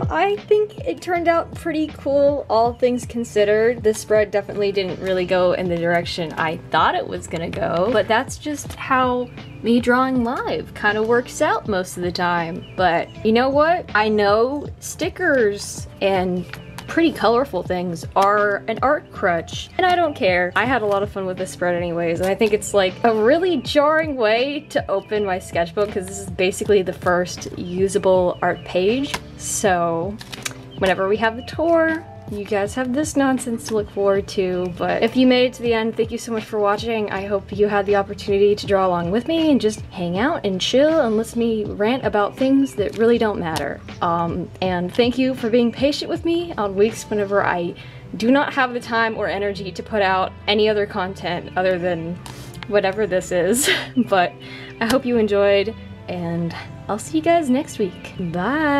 I think it turned out pretty cool, all things considered. The spread definitely didn't really go in the direction I thought it was gonna go, but that's just how me drawing live kind of works out most of the time. But you know what? I know stickers and pretty colorful things are an art crutch, and I don't care. I had a lot of fun with this spread anyways, and I think it's like a really jarring way to open my sketchbook because this is basically the first usable art page. So whenever we have the tour, you guys have this nonsense to look forward to. But if you made it to the end, thank you so much for watching. I hope you had the opportunity to draw along with me and just hang out and chill and listen to me rant about things that really don't matter. And thank you for being patient with me on weeks whenever I do not have the time or energy to put out any other content other than whatever this is. But I hope you enjoyed, and I'll see you guys next week. Bye!